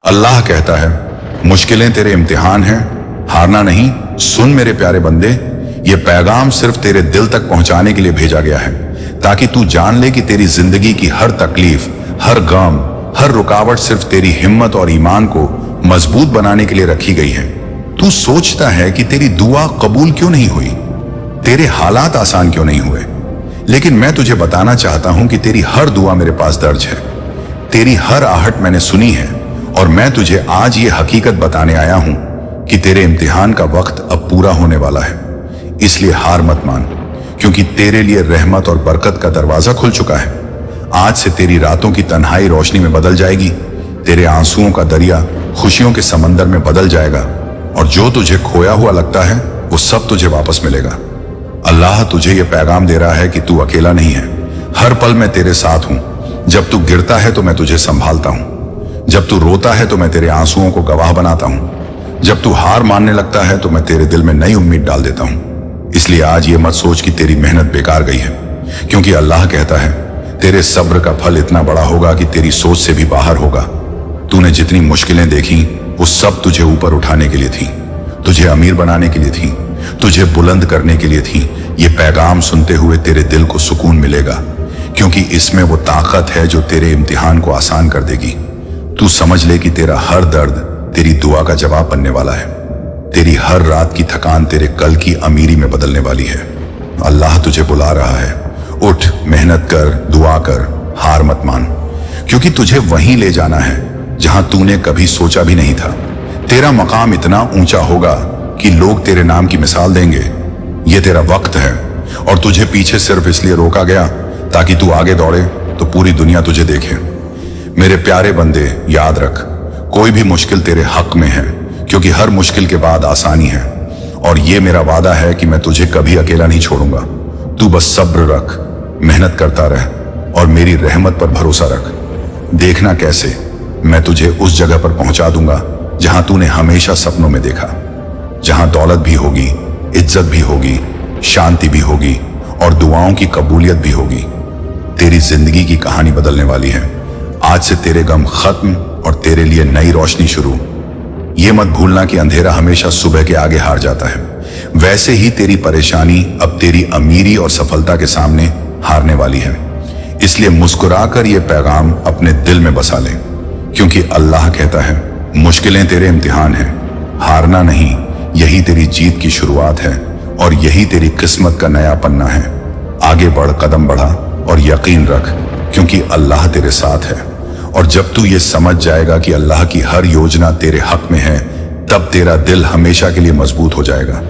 अल्लाह कहता है, मुश्किलें तेरे इम्तिहान हैं, हारना नहीं। सुन मेरे प्यारे बंदे, ये पैगाम सिर्फ तेरे दिल तक पहुंचाने के लिए भेजा गया है, ताकि तू जान ले कि तेरी जिंदगी की हर तकलीफ, हर गम, हर रुकावट सिर्फ तेरी हिम्मत और ईमान को मजबूत बनाने के लिए रखी गई है। तू सोचता है कि तेरी दुआ कबूल क्यों नहीं हुई, तेरे हालात आसान क्यों नहीं हुए, लेकिन मैं तुझे बताना चाहता हूं कि तेरी हर दुआ मेरे पास दर्ज है, तेरी हर आहट मैंने सुनी है, और मैं तुझे आज ये हकीकत बताने आया हूं कि तेरे इम्तिहान का वक्त अब पूरा होने वाला है। इसलिए हार मत मान, क्योंकि तेरे लिए रहमत और बरकत का दरवाजा खुल चुका है। आज से तेरी रातों की तन्हाई रोशनी में बदल जाएगी, तेरे आंसुओं का दरिया खुशियों के समंदर में बदल जाएगा, और जो तुझे खोया हुआ लगता है वो सब तुझे वापस मिलेगा। अल्लाह तुझे ये पैगाम दे रहा है कि तू अकेला नहीं है। हर पल मैं तेरे साथ हूं। जब तू गिरता है तो मैं तुझे संभालता हूं, जब तू रोता है तो मैं तेरे आंसुओं को गवाह बनाता हूं, जब तू हार मानने लगता है तो मैं तेरे दिल में नई उम्मीद डाल देता हूं। इसलिए आज ये मत सोच कि तेरी मेहनत बेकार गई है, क्योंकि अल्लाह कहता है, तेरे सब्र का फल इतना बड़ा होगा कि तेरी सोच से भी बाहर होगा। तूने जितनी मुश्किलें देखी वो सब तुझे ऊपर उठाने के लिए थी, तुझे अमीर बनाने के लिए थी, तुझे बुलंद करने के लिए थी। ये पैगाम सुनते हुए तेरे दिल को सुकून मिलेगा, क्योंकि इसमें वो ताकत है जो तेरे इम्तिहान को आसान कर देगी। तू समझ ले कि तेरा हर दर्द तेरी दुआ का जवाब बनने वाला है। तेरी हर रात की थकान तेरे कल की अमीरी में बदलने वाली है। अल्लाह तुझे बुला रहा है, उठ, मेहनत कर, दुआ कर, हार मत मान, क्योंकि तुझे वहीं ले जाना है जहां तूने कभी सोचा भी नहीं था। तेरा मकाम इतना ऊंचा होगा कि लोग तेरे नाम की मिसाल देंगे। ये तेरा वक्त है, और तुझे पीछे सिर्फ इसलिए रोका गया ताकि तू आगे दौड़े तो पूरी दुनिया तुझे देखे। मेरे प्यारे बंदे, याद रख, कोई भी मुश्किल तेरे हक में है, क्योंकि हर मुश्किल के बाद आसानी है। और ये मेरा वादा है कि मैं तुझे कभी अकेला नहीं छोड़ूंगा। तू बस सब्र रख, मेहनत करता रह, और मेरी रहमत पर भरोसा रख। देखना कैसे मैं तुझे उस जगह पर पहुंचा दूंगा जहां तूने हमेशा सपनों में देखा, जहां दौलत भी होगी, इज्जत भी होगी, शांति भी होगी, और दुआओं की कबूलियत भी होगी। तेरी जिंदगी की कहानी बदलने वाली है। आज से तेरे गम खत्म और तेरे लिए नई रोशनी शुरू। ये मत भूलना कि अंधेरा हमेशा सुबह के आगे हार जाता है। वैसे ही तेरी परेशानी अब तेरी अमीरी और सफलता के सामने हारने वाली है। इसलिए मुस्कुराकर ये पैगाम अपने दिल में बसा ले, क्योंकि अल्लाह कहता है, मुश्किलें तेरे इम्तिहान हैं, हारना नहीं, यही तेरी जीत की शुरुआत है, और यही तेरी किस्मत का नया पन्ना है। आगे बढ़, कदम बढ़ा, और यकीन रख, क्योंकि अल्लाह तेरे साथ है। और जब तू ये समझ जाएगा कि अल्लाह की हर योजना तेरे हक में है, तब तेरा दिल हमेशा के लिए मजबूत हो जाएगा।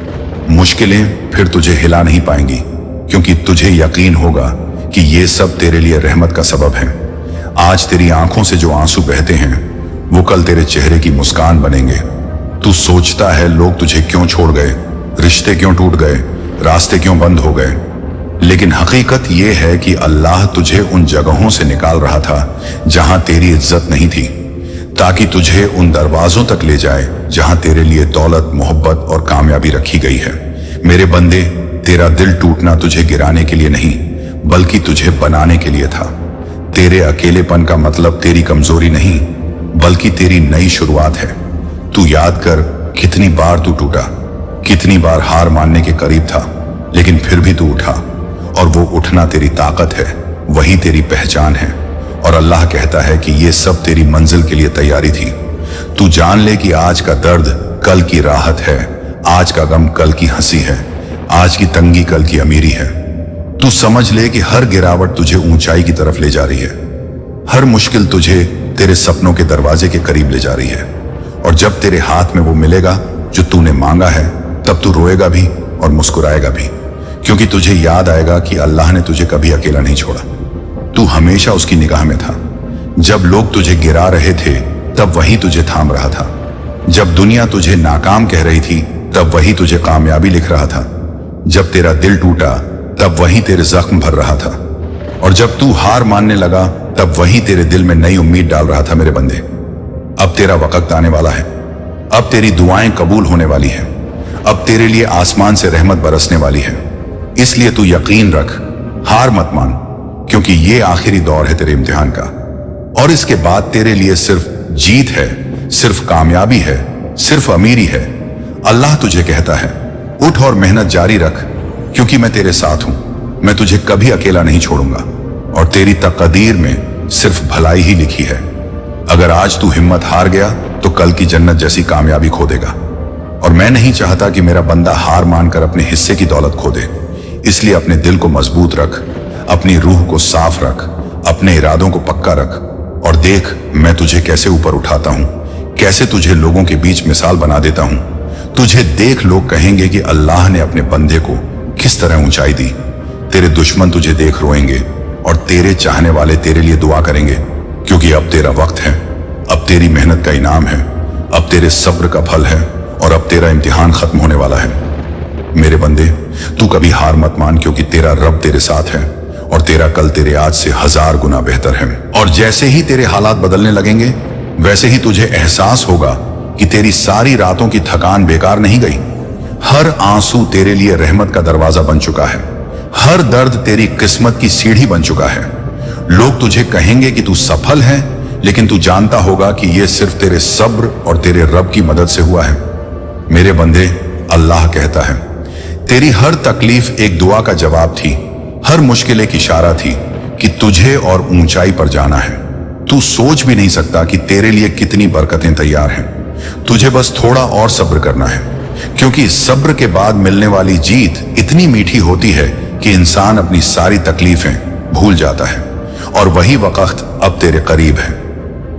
मुश्किलें फिर तुझे हिला नहीं पाएंगी, क्योंकि तुझे यकीन होगा कि ये सब तेरे लिए रहमत का सबब है। आज तेरी आंखों से जो आंसू बहते हैं वो कल तेरे चेहरे की मुस्कान बनेंगे। तू सोचता है लोग तुझे क्यों छोड़ गए, रिश्ते क्यों टूट गए, रास्ते क्यों बंद हो गए, लेकिन हकीकत यह है कि अल्लाह तुझे उन जगहों से निकाल रहा था जहां तेरी इज्जत नहीं थी, ताकि तुझे उन दरवाजों तक ले जाए जहां तेरे लिए दौलत, मोहब्बत और कामयाबी रखी गई है। मेरे बंदे, तेरा दिल टूटना तुझे गिराने के लिए नहीं, बल्कि तुझे बनाने के लिए था। तेरे अकेलेपन का मतलब तेरी कमजोरी नहीं, बल्कि तेरी नई शुरुआत है। तू याद कर, कितनी बार तू टूटा, कितनी बार हार मानने के करीब था, लेकिन फिर भी तू उठा, और वो उठना तेरी ताकत है, वही तेरी पहचान है। और अल्लाह कहता है कि ये सब तेरी मंजिल के लिए तैयारी थी। तू जान ले कि आज का दर्द कल की राहत है, आज का गम कल की हंसी है, आज की तंगी कल की अमीरी है। तू समझ ले कि हर गिरावट तुझे ऊंचाई की तरफ ले जा रही है, हर मुश्किल तुझे तेरे सपनों के दरवाजे के करीब ले जा रही है। और जब तेरे हाथ में वो मिलेगा जो तूने मांगा है, तब तू रोएगा भी और मुस्कुराएगा भी, क्योंकि तुझे याद आएगा कि अल्लाह ने तुझे कभी अकेला नहीं छोड़ा। तू हमेशा उसकी निगाह में था। जब लोग तुझे गिरा रहे थे, तब वही तुझे थाम रहा था। जब दुनिया तुझे नाकाम कह रही थी, तब वही तुझे कामयाबी लिख रहा था। जब तेरा दिल टूटा, तब वही तेरे जख्म भर रहा था। और जब तू हार मानने लगा, तब वही तेरे दिल में नई उम्मीद डाल रहा था। मेरे बंदे, अब तेरा वक्त आने वाला है। अब तेरी दुआएं कबूल होने वाली हैं। अब तेरे लिए आसमान से रहमत बरसने वाली है। इसलिए तू यकीन रख, हार मत मान, क्योंकि ये आखिरी दौर है तेरे इम्तिहान का। और इसके बाद तेरे लिए सिर्फ जीत है, सिर्फ कामयाबी है, सिर्फ अमीरी है। अल्लाह तुझे कहता है, उठ और मेहनत जारी रख, क्योंकि मैं तेरे साथ हूं। मैं तुझे कभी अकेला नहीं छोड़ूंगा और तेरी तकदीर में सिर्फ भलाई ही लिखी है। अगर आज तू हिम्मत हार गया तो कल की जन्नत जैसी कामयाबी खो देगा। और मैं नहीं चाहता कि मेरा बंदा हार मानकर अपने हिस्से की दौलत खो दे। इसलिए अपने दिल को मजबूत रख, अपनी रूह को साफ रख, अपने इरादों को पक्का रख और देख मैं तुझे कैसे ऊपर उठाता हूं, कैसे तुझे लोगों के बीच मिसाल बना देता हूं। तुझे देख लोग कहेंगे कि अल्लाह ने अपने बंदे को किस तरह ऊंचाई दी। तेरे दुश्मन तुझे देख रोएंगे और तेरे चाहने वाले तेरे लिए दुआ करेंगे, क्योंकि अब तेरा वक्त है, अब तेरी मेहनत का इनाम है, अब तेरे सब्र का फल है और अब तेरा इम्तिहान खत्म होने वाला है। मेरे बंदे, तू कभी हार मत मान, क्योंकि तेरा रब तेरे साथ है और तेरा कल तेरे आज से 1000 गुना बेहतर है। और जैसे ही तेरे हालात बदलने लगेंगे वैसे ही तुझे एहसास होगा कि तेरी सारी रातों की थकान बेकार नहीं गई। हर आंसू तेरे लिए रहमत का दरवाजा बन चुका है, हर दर्द तेरी किस्मत की सीढ़ी बन चुका है। लोग तुझे कहेंगे कि तू सफल है, लेकिन तू जानता होगा कि यह सिर्फ तेरे सब्र और तेरे रब की मदद से हुआ है। मेरे बंदे, अल्लाह कहता है, तेरी हर तकलीफ एक दुआ का जवाब थी, हर मुश्किल एक इशारा थी कि तुझे और ऊंचाई पर जाना है। तू सोच भी नहीं सकता कि तेरे लिए कितनी बरकतें तैयार हैं। तुझे बस थोड़ा और सब्र करना है, क्योंकि सब्र के बाद मिलने वाली जीत इतनी मीठी होती है कि इंसान अपनी सारी तकलीफें भूल जाता है और वही वक्त अब तेरे करीब है।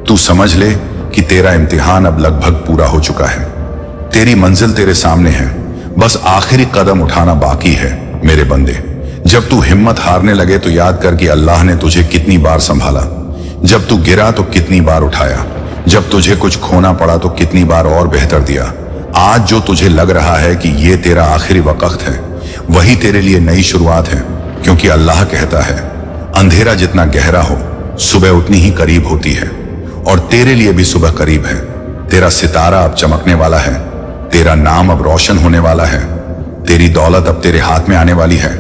तू समझ ले कि तेरा इम्तिहान अब लगभग पूरा हो चुका है। तेरी मंजिल तेरे सामने है, बस आखिरी कदम उठाना बाकी है। मेरे बंदे, जब तू हिम्मत हारने लगे तो याद कर कि अल्लाह ने तुझे कितनी बार संभाला। जब तू गिरा तो कितनी बार उठाया, जब तुझे कुछ खोना पड़ा तो कितनी बार और बेहतर दिया। आज जो तुझे लग रहा है कि ये तेरा आखिरी वक्त है, वही तेरे लिए नई शुरुआत है, क्योंकि अल्लाह कहता है, अंधेरा जितना गहरा हो सुबह उतनी ही करीब होती है। और तेरे लिए भी सुबह करीब है। तेरा सितारा अब चमकने वाला है, तेरा नाम अब रोशन होने वाला है, तेरी दौलत अब तेरे हाथ में आने वाली है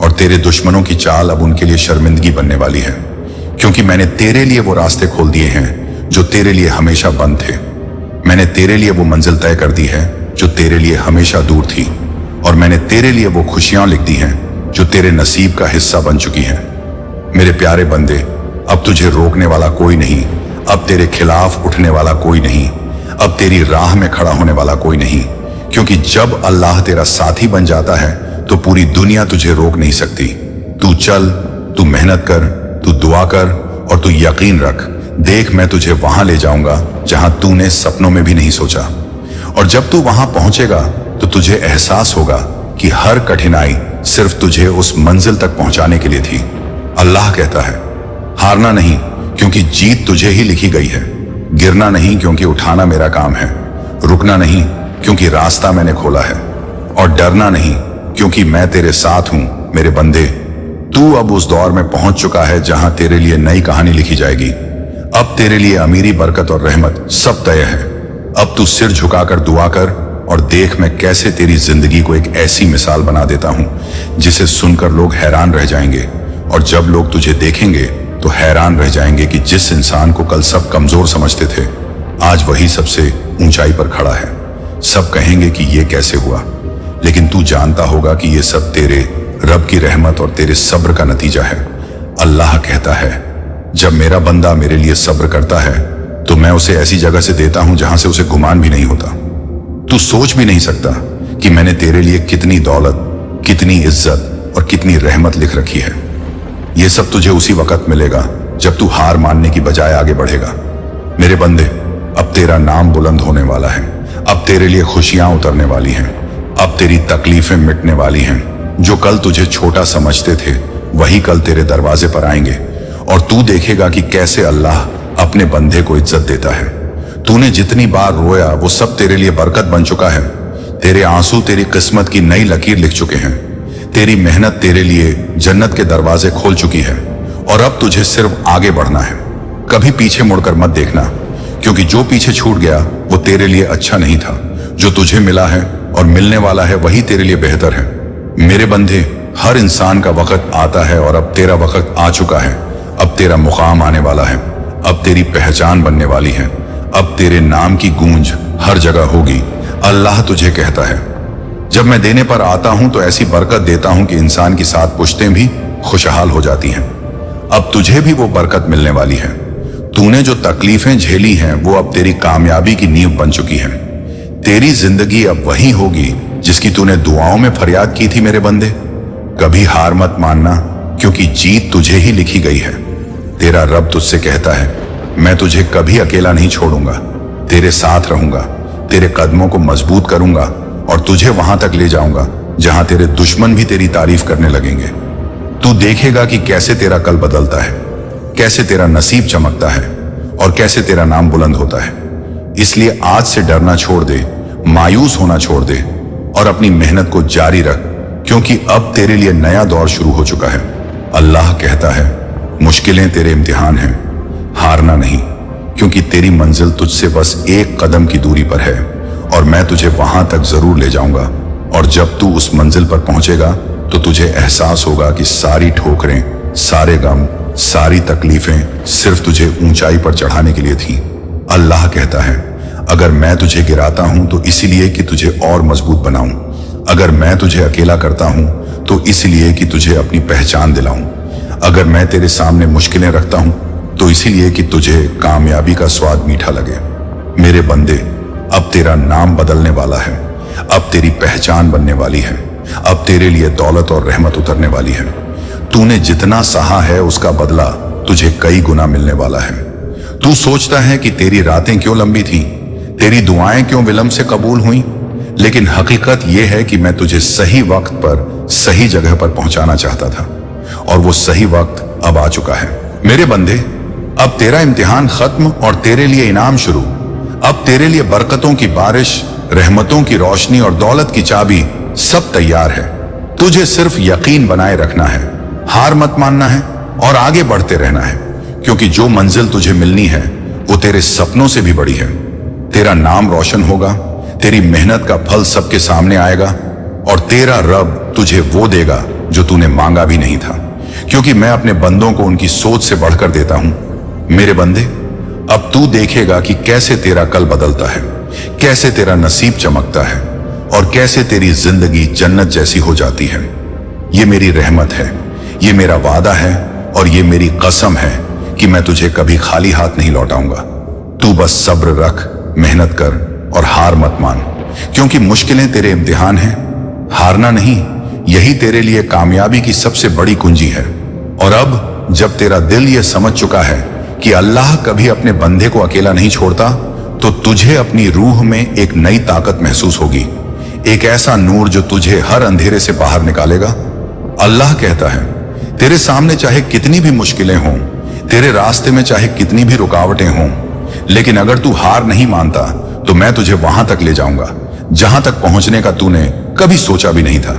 और तेरे दुश्मनों की चाल अब उनके लिए शर्मिंदगी बनने वाली है, क्योंकि मैंने तेरे लिए वो रास्ते खोल दिए हैं जो तेरे लिए हमेशा बंद थे। मैंने तेरे लिए वो मंजिल तय कर दी है जो तेरे लिए हमेशा दूर थी, और मैंने तेरे लिए वो खुशियां लिख दी हैं जो तेरे नसीब का हिस्सा बन चुकी हैं। मेरे प्यारे बंदे, अब तुझे रोकने वाला कोई नहीं, अब तेरे खिलाफ उठने वाला कोई नहीं, अब तेरी राह में खड़ा होने वाला कोई नहीं, क्योंकि जब अल्लाह तेरा साथी बन जाता है तो पूरी दुनिया तुझे रोक नहीं सकती। तू चल, तू मेहनत कर, तू दुआ कर और तू यकीन रख, देख मैं तुझे वहां ले जाऊंगा जहां तूने सपनों में भी नहीं सोचा। और जब तू वहां पहुंचेगा तो तुझे एहसास होगा कि हर कठिनाई सिर्फ तुझे उस मंजिल तक पहुंचाने के लिए थी। अल्लाह कहता है, हारना नहीं, क्योंकि जीत तुझे ही लिखी गई है। गिरना नहीं, क्योंकि उठाना मेरा काम है। रुकना नहीं, क्योंकि रास्ता मैंने खोला है। और डरना नहीं, क्योंकि मैं तेरे साथ हूं। मेरे बंदे, तू अब उस दौर में पहुंच चुका है जहां तेरे लिए नई कहानी लिखी जाएगी। अब तेरे लिए अमीरी, बरकत और रहमत सब तय है। अब तू सिर झुकाकर दुआ कर और देख मैं कैसे तेरी जिंदगी को एक ऐसी मिसाल बना देता हूं जिसे सुनकर लोग हैरान रह जाएंगे। और जब लोग तुझे देखेंगे तो हैरान रह जाएंगे कि जिस इंसान को कल सब कमजोर समझते थे, आज वही सबसे ऊंचाई पर खड़ा है। सब कहेंगे कि ये कैसे हुआ, लेकिन तू जानता होगा कि ये सब तेरे रब की रहमत और तेरे सब्र का नतीजा है। अल्लाह कहता है, जब मेरा बंदा मेरे लिए सब्र करता है तो मैं उसे ऐसी जगह से देता हूं जहां से उसे गुमान भी नहीं होता। तू सोच भी नहीं सकता कि मैंने तेरे लिए कितनी दौलत, कितनी इज्जत और कितनी रहमत लिख रखी है। यह सब तुझे उसी वक्त मिलेगा जब तू हार मानने की बजाय आगे बढ़ेगा। मेरे बंदे, अब तेरा नाम बुलंद होने वाला है। अब तेरे लिए खुशियां उतरने वाली हैं। अब तेरी तकलीफें मिटने वाली हैं। जो कल तुझे छोटा समझते थे वही कल तेरे दरवाजे पर आएंगे और तू देखेगा कि कैसे अल्लाह अपने बंदे को इज्जत देता है। तूने जितनी बार रोया वो सब तेरे लिए बरकत बन चुका है। तेरे आंसू तेरी किस्मत की नई लकीर लिख चुके हैं। तेरी मेहनत तेरे लिए जन्नत के दरवाजे खोल चुकी है और अब तुझे सिर्फ आगे बढ़ना है। कभी पीछे मुड़कर मत देखना, क्योंकि जो पीछे छूट गया वो तेरे लिए अच्छा नहीं था। जो तुझे मिला है और मिलने वाला है वही तेरे लिए बेहतर है। मेरे बंदे, हर इंसान का वक्त आता है और अब तेरा वक्त आ चुका है। अब तेरा मुकाम आने वाला है। अब तेरी पहचान बनने वाली है। अब तेरे नाम की गूंज हर जगह होगी। अल्लाह तुझे कहता है, जब मैं देने पर आता हूं तो ऐसी बरकत देता हूं कि इंसान की 7 पुश्तें भी खुशहाल हो जाती हैं। अब तुझे भी वो बरकत मिलने वाली है। तूने जो तकलीफें झेली हैं वो अब तेरी कामयाबी की नींव बन चुकी हैं। तेरी जिंदगी अब वही होगी जिसकी तूने दुआओं में फरियाद की थी मेरे बंदे। कभी हार मत मानना, क्योंकि जीत तुझे ही लिखी गई है। तेरा रब तुझसे कहता है, मैं तुझे कभी अकेला नहीं छोड़ूंगा, तेरे साथ रहूंगा, तेरे कदमों को मजबूत करूंगा और तुझे वहां तक ले जाऊंगा जहां तेरे दुश्मन भी तेरी तारीफ करने लगेंगे। तू देखेगा कि कैसे तेरा कल बदलता है, कैसे तेरा नसीब चमकता है और कैसे तेरा नाम बुलंद होता है। इसलिए आज से डरना छोड़ दे, मायूस होना छोड़ दे और अपनी मेहनत को जारी रख, क्योंकि अब तेरे लिए नया दौर शुरू हो चुका है। अल्लाह कहता है, मुश्किलें तेरे इम्तिहान हैं, हारना नहीं, क्योंकि तेरी मंजिल तुझसे बस एक कदम की दूरी पर है और मैं तुझे वहां तक जरूर ले जाऊंगा। और जब तू उस मंजिल पर पहुंचेगा तो तुझे एहसास होगा कि सारी ठोकरें, सारे गम, सारी तकलीफें सिर्फ तुझे ऊंचाई पर चढ़ाने के लिए थी। अल्लाह कहता है, अगर मैं तुझे गिराता हूं तो इसीलिए कि तुझे और मजबूत बनाऊं। अगर मैं तुझे अकेला करता हूं तो इसलिए कि तुझे अपनी पहचान दिलाऊं। अगर मैं तेरे सामने मुश्किलें रखता हूं तो इसीलिए कि तुझे कामयाबी का स्वाद मीठा लगे। मेरे बंदे, अब तेरा नाम बदलने वाला है, अब तेरी पहचान बनने वाली है, अब तेरे लिए दौलत और रहमत उतरने वाली है। तूने जितना सहा है उसका बदला तुझे कई गुना मिलने वाला है। तू सोचता है कि तेरी रातें क्यों लंबी थीं, तेरी दुआएं क्यों विलंब से कबूल हुई, लेकिन हकीकत यह है कि मैं तुझे सही वक्त पर सही जगह पर पहुंचाना चाहता था और वो सही वक्त अब आ चुका है। मेरे बंदे, अब तेरा इम्तिहान खत्म और तेरे लिए इनाम शुरू। अब तेरे लिए बरकतों की बारिश, रहमतों की रोशनी और दौलत की चाबी सब तैयार है। तुझे सिर्फ यकीन बनाए रखना है, हार मत मानना है और आगे बढ़ते रहना है, क्योंकि जो मंजिल तुझे मिलनी है वो तेरे सपनों से भी बड़ी है। तेरा नाम रोशन होगा, तेरी मेहनत का फल सबके सामने आएगा और तेरा रब तुझे वो देगा जो तूने मांगा भी नहीं था, क्योंकि मैं अपने बंदों को उनकी सोच से बढ़कर देता हूं। मेरे बंदे, अब तू देखेगा कि कैसे तेरा कल बदलता है, कैसे तेरा नसीब चमकता है और कैसे तेरी जिंदगी जन्नत जैसी हो जाती है। ये मेरी रहमत है, ये मेरा वादा है और ये मेरी कसम है कि मैं तुझे कभी खाली हाथ नहीं लौटाऊंगा। तू बस सब्र रख, मेहनत कर और हार मत मान, क्योंकि मुश्किलें तेरे इम्तिहान हैं। हारना नहीं, यही तेरे लिए कामयाबी की सबसे बड़ी कुंजी है। और अब जब तेरा दिल ये समझ चुका है कि अल्लाह कभी अपने बंदे को अकेला नहीं छोड़ता, तो तुझे अपनी रूह में एक नई ताकत महसूस होगी, एक ऐसा नूर जो तुझे हर अंधेरे से बाहर निकालेगा। अल्लाह कहता है, तेरे सामने चाहे कितनी भी मुश्किलें हों, तेरे रास्ते में चाहे कितनी भी रुकावटें हों, लेकिन अगर तू हार नहीं मानता तो मैं तुझे वहां तक ले जाऊंगा जहां तक पहुंचने का तूने कभी सोचा भी नहीं था।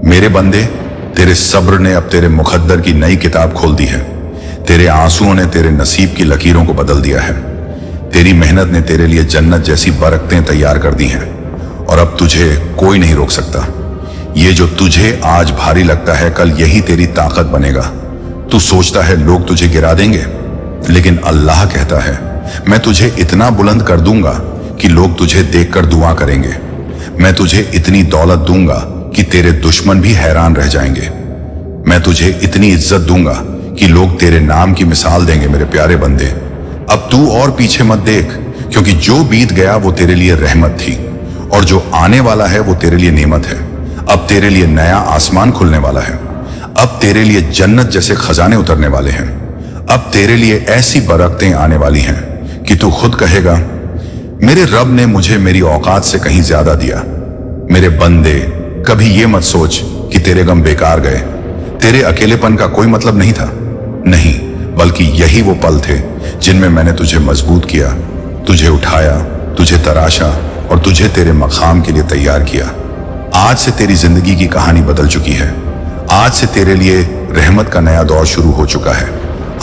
मेरे बंदे, तेरे सब्र ने अब तेरे मुकद्दर की नई किताब खोल दी है। तेरे आंसुओं ने तेरे नसीब की लकीरों को बदल दिया है। तेरी मेहनत ने तेरे लिए जन्नत जैसी बरकतें तैयार कर दी हैं और अब तुझे कोई नहीं रोक सकता। ये जो तुझे आज भारी लगता है, कल यही तेरी ताकत बनेगा। तू सोचता है लोग तुझे गिरा देंगे, लेकिन अल्लाह कहता है, मैं तुझे इतना बुलंद कर दूंगा कि लोग तुझे देखकर दुआ करेंगे। मैं तुझे इतनी दौलत दूंगा कि तेरे दुश्मन भी हैरान रह जाएंगे। मैं तुझे इतनी इज्जत दूंगा कि लोग तेरे नाम की मिसाल देंगे। मेरे प्यारे बंदे, अब तू और पीछे मत देख, क्योंकि जो बीत गया वो तेरे लिए रहमत थी और जो आने वाला है वो तेरे लिए नेमत है। अब तेरे लिए नया आसमान खुलने वाला है। अब तेरे लिए जन्नत जैसे खजाने उतरने वाले हैं। अब तेरे लिए ऐसी बरकतें आने वाली हैं कि तू खुद कहेगा, मेरे रब ने मुझे मेरी औकात से कहीं ज्यादा दिया। मेरे बंदे, कभी ये मत सोच कि तेरे गम बेकार गए। तेरे अकेलेपन का कोई मतलब नहीं था, नहीं, बल्कि यही वो पल थे जिनमें मैंने तुझे मजबूत किया, तुझे उठाया, तुझे तराशा और तुझे तेरे मकाम के लिए तैयार किया। आज से तेरी जिंदगी की कहानी बदल चुकी है। आज से तेरे लिए रहमत का नया दौर शुरू हो चुका है।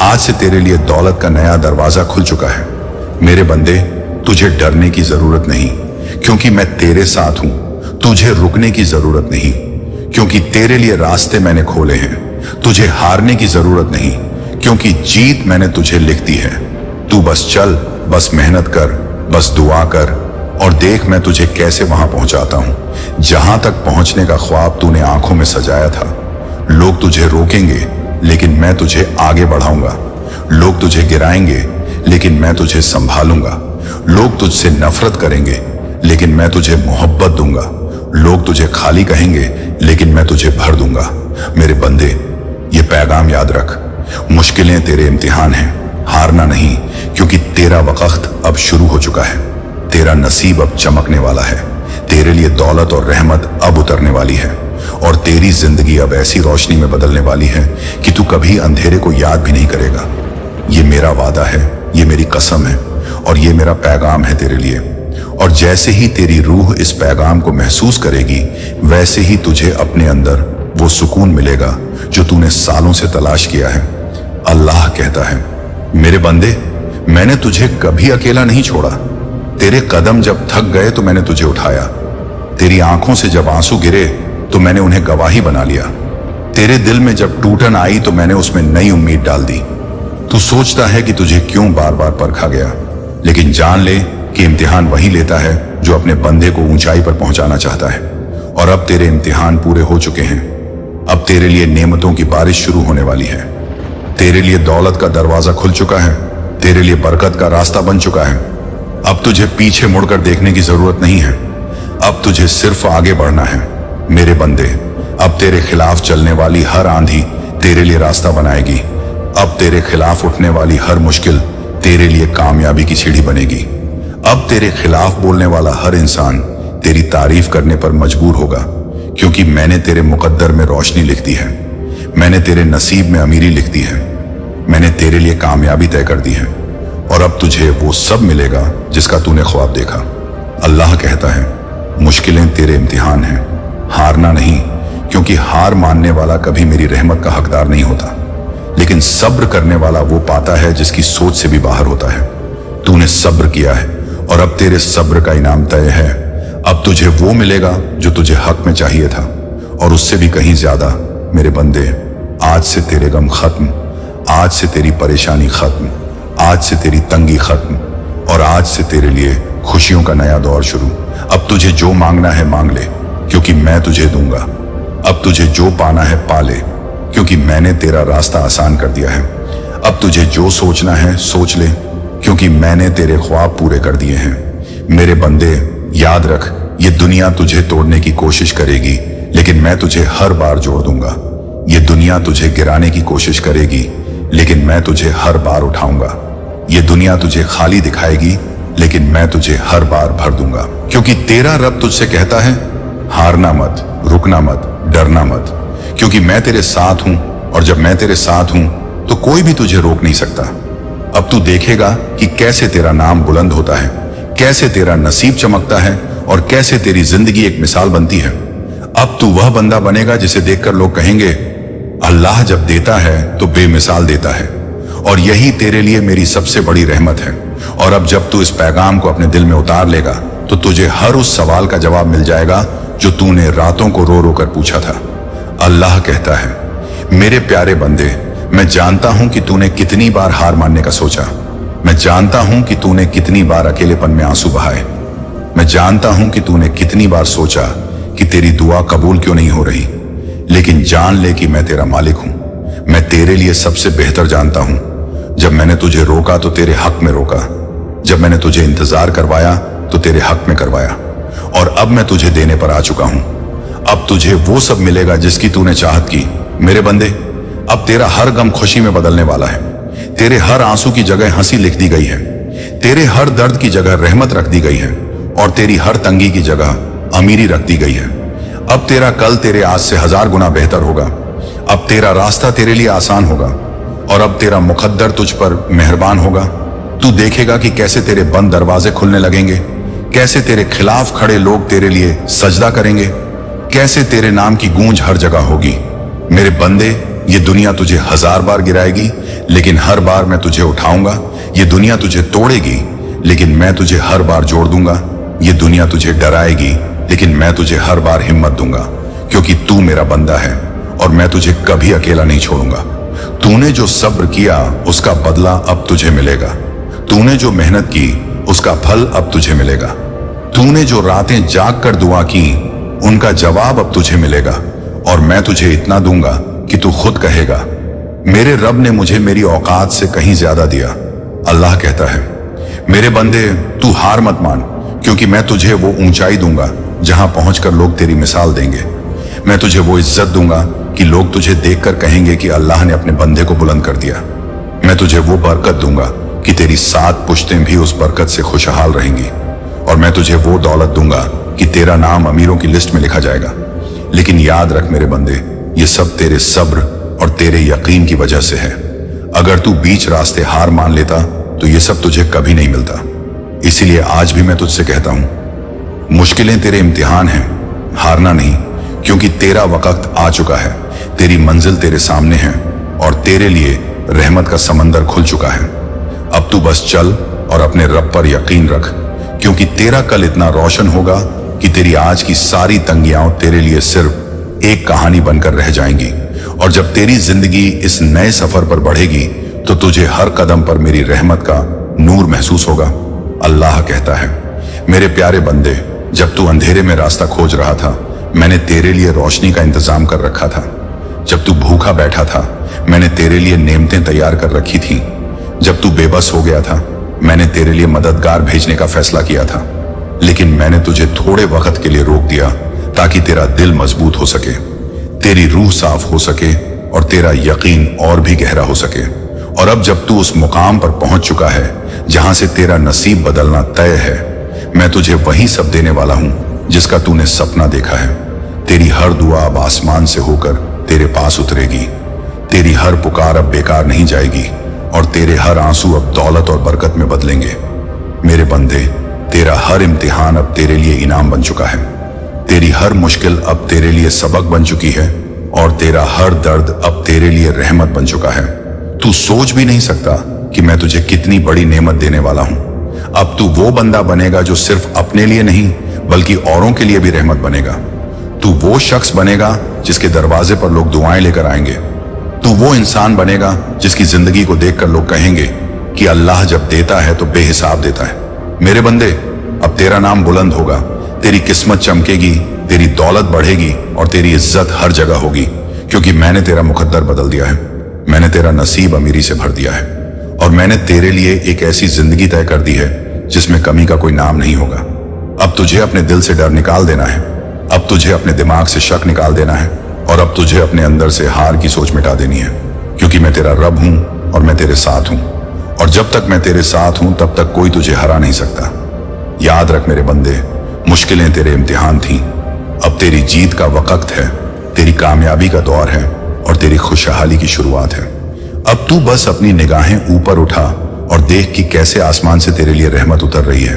आज से तेरे लिए दौलत का नया दरवाजा खुल चुका है। मेरे बंदे, तुझे डरने की जरूरत नहीं, क्योंकि मैं तेरे साथ हूं। तुझे रुकने की जरूरत नहीं, क्योंकि तेरे लिए रास्ते मैंने खोले हैं। तुझे हारने की जरूरत नहीं, क्योंकि जीत मैंने तुझे लिख दी है। तू बस चल, बस मेहनत कर बस दुआ कर और देख मैं तुझे कैसे वहां पहुंचाता हूं जहां तक पहुंचने का ख्वाब तूने आंखों में सजाया था। लोग तुझे रोकेंगे लेकिन मैं तुझे आगे बढ़ाऊंगा। लोग तुझे गिराएंगे लेकिन मैं तुझे संभालूंगा। लोग तुझसे नफरत करेंगे लेकिन मैं तुझे मोहब्बत दूंगा। लोग तुझे खाली कहेंगे लेकिन मैं तुझे भर दूंगा। मेरे बंदे, ये पैगाम याद रख, मुश्किलें तेरे इम्तिहान हैं, हारना नहीं, क्योंकि तेरा वक्त अब शुरू हो चुका है। तेरा नसीब अब चमकने वाला है। तेरे लिए दौलत और रहमत अब उतरने वाली है और तेरी जिंदगी अब ऐसी रोशनी में बदलने वाली है कि तू कभी अंधेरे को याद भी नहीं करेगा। ये मेरा वादा है, ये मेरी कसम है और ये मेरा पैगाम है तेरे लिए। और जैसे ही तेरी रूह इस पैगाम को महसूस करेगी, वैसे ही तुझे अपने अंदर वो सुकून मिलेगा जो तूने सालों से तलाश किया है। अल्लाह कहता है, मेरे बंदे, मैंने तुझे कभी अकेला नहीं छोड़ा। तेरे कदम जब थक गए तो मैंने तुझे उठाया। तेरी आंखों से जब आंसू गिरे तो मैंने उन्हें गवाही बना लिया। तेरे दिल में जब टूटन आई तो मैंने उसमें नई उम्मीद डाल दी। तू सोचता है कि तुझे क्यों बार बार परखा गया, लेकिन जान ले कि इम्तिहान वही लेता है जो अपने बंदे को ऊंचाई पर पहुंचाना चाहता है। और अब तेरे इम्तिहान पूरे हो चुके हैं। अब तेरे लिए नेमतों की बारिश शुरू होने वाली है। तेरे लिए दौलत का दरवाजा खुल चुका है। तेरे लिए बरकत का रास्ता बन चुका है। अब तुझे पीछे मुड़कर देखने की जरूरत नहीं है। अब तुझे सिर्फ आगे बढ़ना है। मेरे बंदे, अब तेरे खिलाफ चलने वाली हर आंधी तेरे लिए रास्ता बनाएगी। अब तेरे खिलाफ उठने वाली हर मुश्किल तेरे लिए कामयाबी की सीढ़ी बनेगी। अब तेरे खिलाफ बोलने वाला हर इंसान तेरी तारीफ करने पर मजबूर होगा, क्योंकि मैंने तेरे मुकद्दर में रोशनी लिख दी है। मैंने तेरे नसीब में अमीरी लिख दी है। मैंने तेरे लिए कामयाबी तय कर दी है और अब तुझे वो सब मिलेगा जिसका तूने ख्वाब देखा। अल्लाह कहता है, मुश्किलें तेरे इम्तिहान हैं, हारना नहीं, क्योंकि हार मानने वाला कभी मेरी रहमत का हकदार नहीं होता, लेकिन सब्र करने वाला वो पाता है जिसकी सोच से भी बाहर होता है। तूने सब्र किया है और अब तेरे सब्र का इनाम तय है। अब तुझे वो मिलेगा जो तुझे हक में चाहिए था और उससे भी कहीं ज्यादा। मेरे बंदे, आज से तेरे गम खत्म, आज से तेरी परेशानी खत्म, आज से तेरी तंगी खत्म और आज से तेरे लिए खुशियों का नया दौर शुरू। अब तुझे जो मांगना है मांग ले, क्योंकि मैं तुझे दूंगा। अब तुझे जो पाना है पा ले, क्योंकि मैंने तेरा रास्ता आसान कर दिया है। अब तुझे जो सोचना है सोच ले, क्योंकि मैंने तेरे ख्वाब पूरे कर दिए हैं। मेरे बंदे, याद रख, ये दुनिया तुझे तोड़ने की कोशिश करेगी, लेकिन मैं तुझे हर बार जोड़ दूंगा। ये दुनिया तुझे गिराने की कोशिश करेगी, लेकिन मैं तुझे हर बार उठाऊंगा। ये दुनिया तुझे खाली दिखाएगी, लेकिन मैं तुझे हर बार भर दूंगा, क्योंकि तेरा रब तुझसे कहता है, हारना मत, रुकना मत, डरना मत, क्योंकि मैं तेरे साथ हूं और जब मैं तेरे साथ हूं तो कोई भी तुझे रोक नहीं सकता। अब तू देखेगा कि कैसे तेरा नाम बुलंद होता है, कैसे तेरा नसीब चमकता है और कैसे तेरी जिंदगी एक मिसाल बनती है। अब तू वह बंदा बनेगा जिसे देखकर लोग कहेंगे, अल्लाह जब देता है तो बेमिसाल देता है। और यही तेरे लिए मेरी सबसे बड़ी रहमत है। और अब जब तू इस पैगाम को अपने दिल में उतार लेगा तो तुझे हर उस सवाल का जवाब मिल जाएगा जो तूने रातों को रो रो कर पूछा था। अल्लाह कहता है, मेरे प्यारे बंदे, मैं जानता हूं कि तूने कितनी बार हार मानने का सोचा। मैं जानता हूं कि तूने कितनी बार अकेलेपन में आंसू बहाए। मैं जानता हूं कि तूने कितनी बार सोचा कि तेरी दुआ कबूल क्यों नहीं हो रही। लेकिन जान ले कि मैं तेरा मालिक हूं। मैं तेरे लिए सबसे बेहतर जानता हूं। जब मैंने तुझे रोका तो तेरे हक में रोका। जब मैंने तुझे इंतजार करवाया तो तेरे हक में करवाया। और अब मैं तुझे देने पर आ चुका हूं। अब तुझे वो सब मिलेगा जिसकी तूने चाहत की। मेरे बंदे, अब तेरा हर गम खुशी में बदलने वाला है। तेरे हर आंसू की जगह हंसी लिख दी गई है। तेरे हर दर्द की जगह रहमत रख दी गई है और तेरी हर तंगी की जगह अमीरी रख दी गई है। अब तेरा कल तेरे आज से 1000 गुना बेहतर होगा। अब तेरा रास्ता तेरे लिए आसान होगा और अब तेरा मुकद्दर तुझ पर मेहरबान होगा। तू देखेगा कि कैसे तेरे बंद दरवाजे खुलने लगेंगे, कैसे तेरे खिलाफ खड़े लोग तेरे लिए सजदा करेंगे, कैसे तेरे नाम की गूंज हर जगह होगी। मेरे बंदे, ये दुनिया तुझे 1000 बार गिराएगी, लेकिन हर बार मैं तुझे उठाऊंगा। ये दुनिया तुझे तोड़ेगी, लेकिन मैं तुझे हर बार जोड़ दूंगा। ये दुनिया तुझे डराएगी, लेकिन मैं तुझे हर बार हिम्मत दूंगा, क्योंकि तू मेरा बंदा है और मैं तुझे कभी अकेला नहीं छोड़ूंगा। तूने जो सब्र किया उसका बदला अब तुझे मिलेगा। तूने जो मेहनत की उसका फल अब तुझे मिलेगा। तूने जो रातें जाग कर दुआ की, उनका जवाब अब तुझे मिलेगा, और मैं तुझे इतना दूंगा कि तू खुद कहेगा, मेरे रब ने मुझे मेरी औकात से कहीं ज्यादा दिया। अल्लाह कहता है, मेरे बंदे तू हार मत मान, क्योंकि मैं तुझे वो ऊंचाई दूंगा जहां पहुंचकर लोग तेरी मिसाल देंगे। मैं तुझे वो इज्जत दूंगा कि लोग तुझे देखकर कहेंगे कि अल्लाह ने अपने बंदे को बुलंद कर दिया। मैं तुझे वो बरकत दूंगा कि तेरी 7 पुश्तें भी उस बरकत से खुशहाल रहेंगी। और मैं तुझे वो दौलत दूंगा कि तेरा नाम अमीरों की लिस्ट में लिखा जाएगा। लेकिन याद रख मेरे बंदे, ये सब तेरे सब्र और तेरे यकीन की वजह से है। अगर तू बीच रास्ते हार मान लेता तो ये सब तुझे कभी नहीं मिलता। इसीलिए आज भी मैं तुझसे कहता हूं, मुश्किलें तेरे इम्तिहान हैं, हारना नहीं, क्योंकि तेरा वक्त आ चुका है। तेरी मंजिल तेरे सामने है और तेरे लिए रहमत का समंदर खुल चुका है। अब तू बस चल और अपने रब पर यकीन रख, क्योंकि तेरा कल इतना रोशन होगा कि तेरी आज की सारी तंगियां तेरे लिए सिर्फ एक कहानी बनकर रह जाएंगी। और जब तेरी जिंदगी इस नए सफर पर बढ़ेगी तो तुझे हर कदम पर मेरी रहमत का नूर महसूस होगा। अल्लाह कहता है, मेरे प्यारे बंदे, जब तू अंधेरे में रास्ता खोज रहा था, मैंने तेरे लिए रोशनी का इंतजाम कर रखा था। जब तू भूखा बैठा था, मैंने तेरे लिए नेमतें तैयार कर रखी थी। जब तू बेबस हो गया था, मैंने तेरे लिए मददगार भेजने का फैसला किया था। लेकिन मैंने तुझे थोड़े वक्त के लिए रोक दिया ताकि तेरा दिल मजबूत हो सके, तेरी रूह साफ हो सके और तेरा यकीन और भी गहरा हो सके। और अब जब तू उस मुकाम पर पहुंच चुका है जहां से तेरा नसीब बदलना तय है, मैं तुझे वही सब देने वाला हूं जिसका तूने सपना देखा है। तेरी हर दुआ अब आसमान से होकर तेरे पास उतरेगी। तेरी हर पुकार अब बेकार नहीं जाएगी और तेरे हर आंसू अब दौलत और बरकत में बदलेंगे। मेरे बंदे, तेरा हर इम्तिहान अब तेरे लिए इनाम बन चुका है। तेरी हर मुश्किल अब तेरे लिए सबक बन चुकी है और तेरा हर दर्द अब तेरे लिए रहमत बन चुका है। तू सोच भी नहीं सकता कि मैं तुझे कितनी बड़ी नेमत देने वाला हूं। अब तू वो बंदा बनेगा जो सिर्फ अपने लिए नहीं बल्कि औरों के लिए भी रहमत बनेगा। तू वो शख्स बनेगा जिसके दरवाजे पर लोग दुआएं लेकर आएंगे। तू वो इंसान बनेगा जिसकी जिंदगी को देखकर लोग कहेंगे कि अल्लाह जब देता है तो बेहिसाब देता है। मेरे बंदे, अब तेरा नाम बुलंद होगा, तेरी किस्मत चमकेगी, तेरी दौलत बढ़ेगी और तेरी इज्जत हर जगह होगी, क्योंकि मैंने तेरा मुकद्दर बदल दिया है। मैंने तेरा नसीब अमीरी से भर दिया है और मैंने तेरे लिए एक ऐसी जिंदगी तय कर दी है जिसमें कमी का कोई नाम नहीं होगा। अब तुझे अपने दिल से डर निकाल देना है, अब तुझे अपने दिमाग से शक निकाल देना है और अब तुझे अपने अंदर से हार की सोच मिटा देनी है, क्योंकि मैं तेरा रब हूं और मैं तेरे साथ हूं। और जब तक मैं तेरे साथ हूं तब तक कोई तुझे हरा नहीं सकता। याद रख मेरे बंदे, मुश्किलें तेरे इम्तिहान थीं, अब तेरी जीत का वक्त है, तेरी कामयाबी का दौर है और तेरी खुशहाली की शुरुआत है। अब तू बस अपनी निगाहें ऊपर उठा और देख कि कैसे आसमान से तेरे लिए रहमत उतर रही है,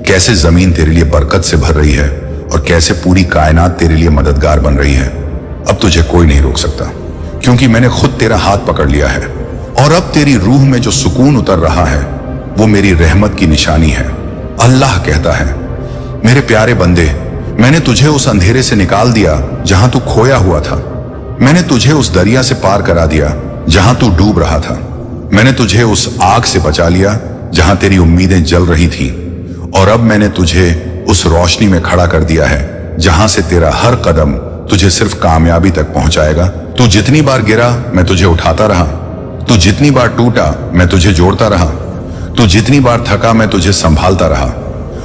कैसे जमीन तेरे लिए बरकत से भर रही है और कैसे पूरी कायनात तेरे लिए मददगार बन रही है। अब तुझे कोई नहीं रोक सकता, क्योंकि मैंने खुद तेरा हाथ पकड़ लिया है। और अब तेरी रूह में जो सुकून उतर रहा है वो मेरी रहमत की निशानी है। अल्लाह कहता है, मेरे प्यारे बंदे, मैंने तुझे उस अंधेरे से निकाल दिया जहां तू खोया हुआ था। मैंने तुझे उस दरिया से पार करा दिया जहां तू डूब रहा था। मैंने तुझे उस आग से बचा लिया जहां तेरी उम्मीदें जल रही थी। और अब मैंने तुझे उस रोशनी में खड़ा कर दिया है जहां से तेरा हर कदम तुझे सिर्फ कामयाबी तक पहुंचाएगा। तू जितनी बार गिरा मैं तुझे उठाता रहा, तू जितनी बार टूटा मैं तुझे जोड़ता रहा, तू जितनी बार थका मैं तुझे संभालता रहा।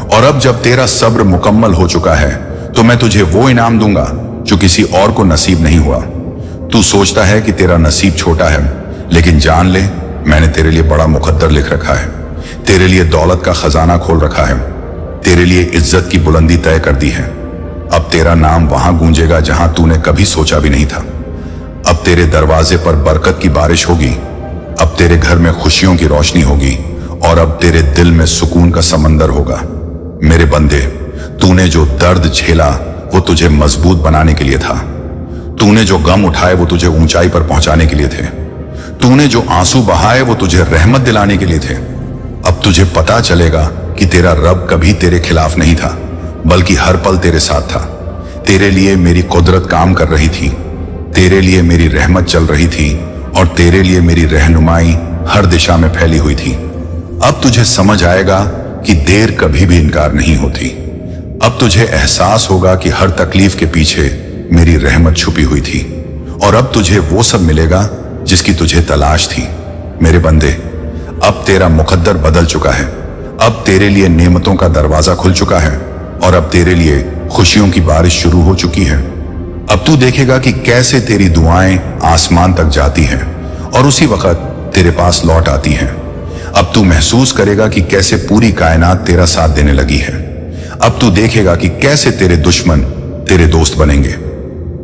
और अब जब तेरा सब्र मुकम्मल हो चुका है तो मैं तुझे वो इनाम दूंगा जो किसी और को नसीब नहीं हुआ। तू सोचता है कि तेरा नसीब छोटा है, लेकिन जान ले, मैंने तेरे लिए बड़ा मुकद्दर लिख रखा है। तेरे लिए दौलत का खजाना खोल रखा है, तेरे लिए इज्जत की बुलंदी तय कर दी है। अब तेरा नाम वहां गूंजेगा जहां तूने कभी सोचा भी नहीं था। अब तेरे दरवाजे पर बरकत की बारिश होगी, अब तेरे घर में खुशियों की रोशनी होगी और अब तेरे दिल में सुकून का समंदर होगा। मेरे बंदे, तूने जो दर्द झेला वो तुझे मजबूत बनाने के लिए था। तूने जो गम उठाए वो तुझे ऊंचाई पर पहुंचाने के लिए थे। तूने जो आंसू बहाए वो तुझे रहमत दिलाने के लिए थे। अब तुझे पता चलेगा कि तेरा रब कभी तेरे खिलाफ नहीं था, बल्कि हर पल तेरे साथ था। तेरे लिए मेरी कुदरत काम कर रही थी, तेरे लिए मेरी रहमत चल रही थी और तेरे लिए मेरी रहनुमाई हर दिशा में फैली हुई थी। अब तुझे समझ आएगा कि देर कभी भी इनकार नहीं होती। अब तुझे एहसास होगा कि हर तकलीफ के पीछे मेरी रहमत छुपी हुई थी, और अब तुझे वो सब मिलेगा जिसकी तुझे तलाश थी। मेरे बंदे, अब तेरा मुकद्दर बदल चुका है। अब तेरे लिए नेमतों का दरवाजा खुल चुका है, और अब तेरे लिए खुशियों की बारिश शुरू हो चुकी है। अब तू देखेगा कि कैसे तेरी दुआएं आसमान तक जाती हैं और उसी वक्त तेरे पास लौट आती हैं। अब तू महसूस करेगा कि कैसे पूरी कायनात तेरा साथ देने लगी है। अब तू देखेगा कि कैसे तेरे दुश्मन तेरे दोस्त बनेंगे,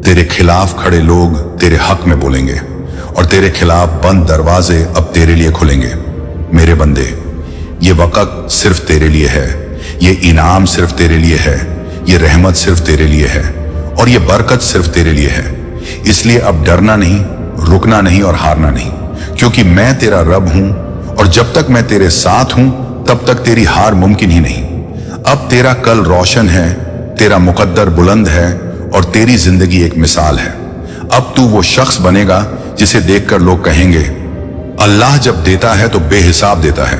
तेरे खिलाफ खड़े लोग तेरे हक में बोलेंगे, और तेरे खिलाफ बंद दरवाजे अब तेरे लिए खुलेंगे। मेरे बंदे, ये वक्त सिर्फ तेरे लिए है, ये इनाम सिर्फ तेरे लिए है, ये रहमत सिर्फ तेरे लिए है, और ये बरकत सिर्फ तेरे लिए है। इसलिए अब डरना नहीं, रुकना नहीं और हारना नहीं, क्योंकि मैं तेरा रब हूं, और जब तक मैं तेरे साथ हूं तब तक तेरी हार मुमकिन ही नहीं। अब तेरा कल रोशन है, तेरा मुकद्दर बुलंद है, और तेरी जिंदगी एक मिसाल है। अब तू वो शख्स बनेगा जिसे देखकर लोग कहेंगे, अल्लाह जब देता है तो बेहिसाब देता है,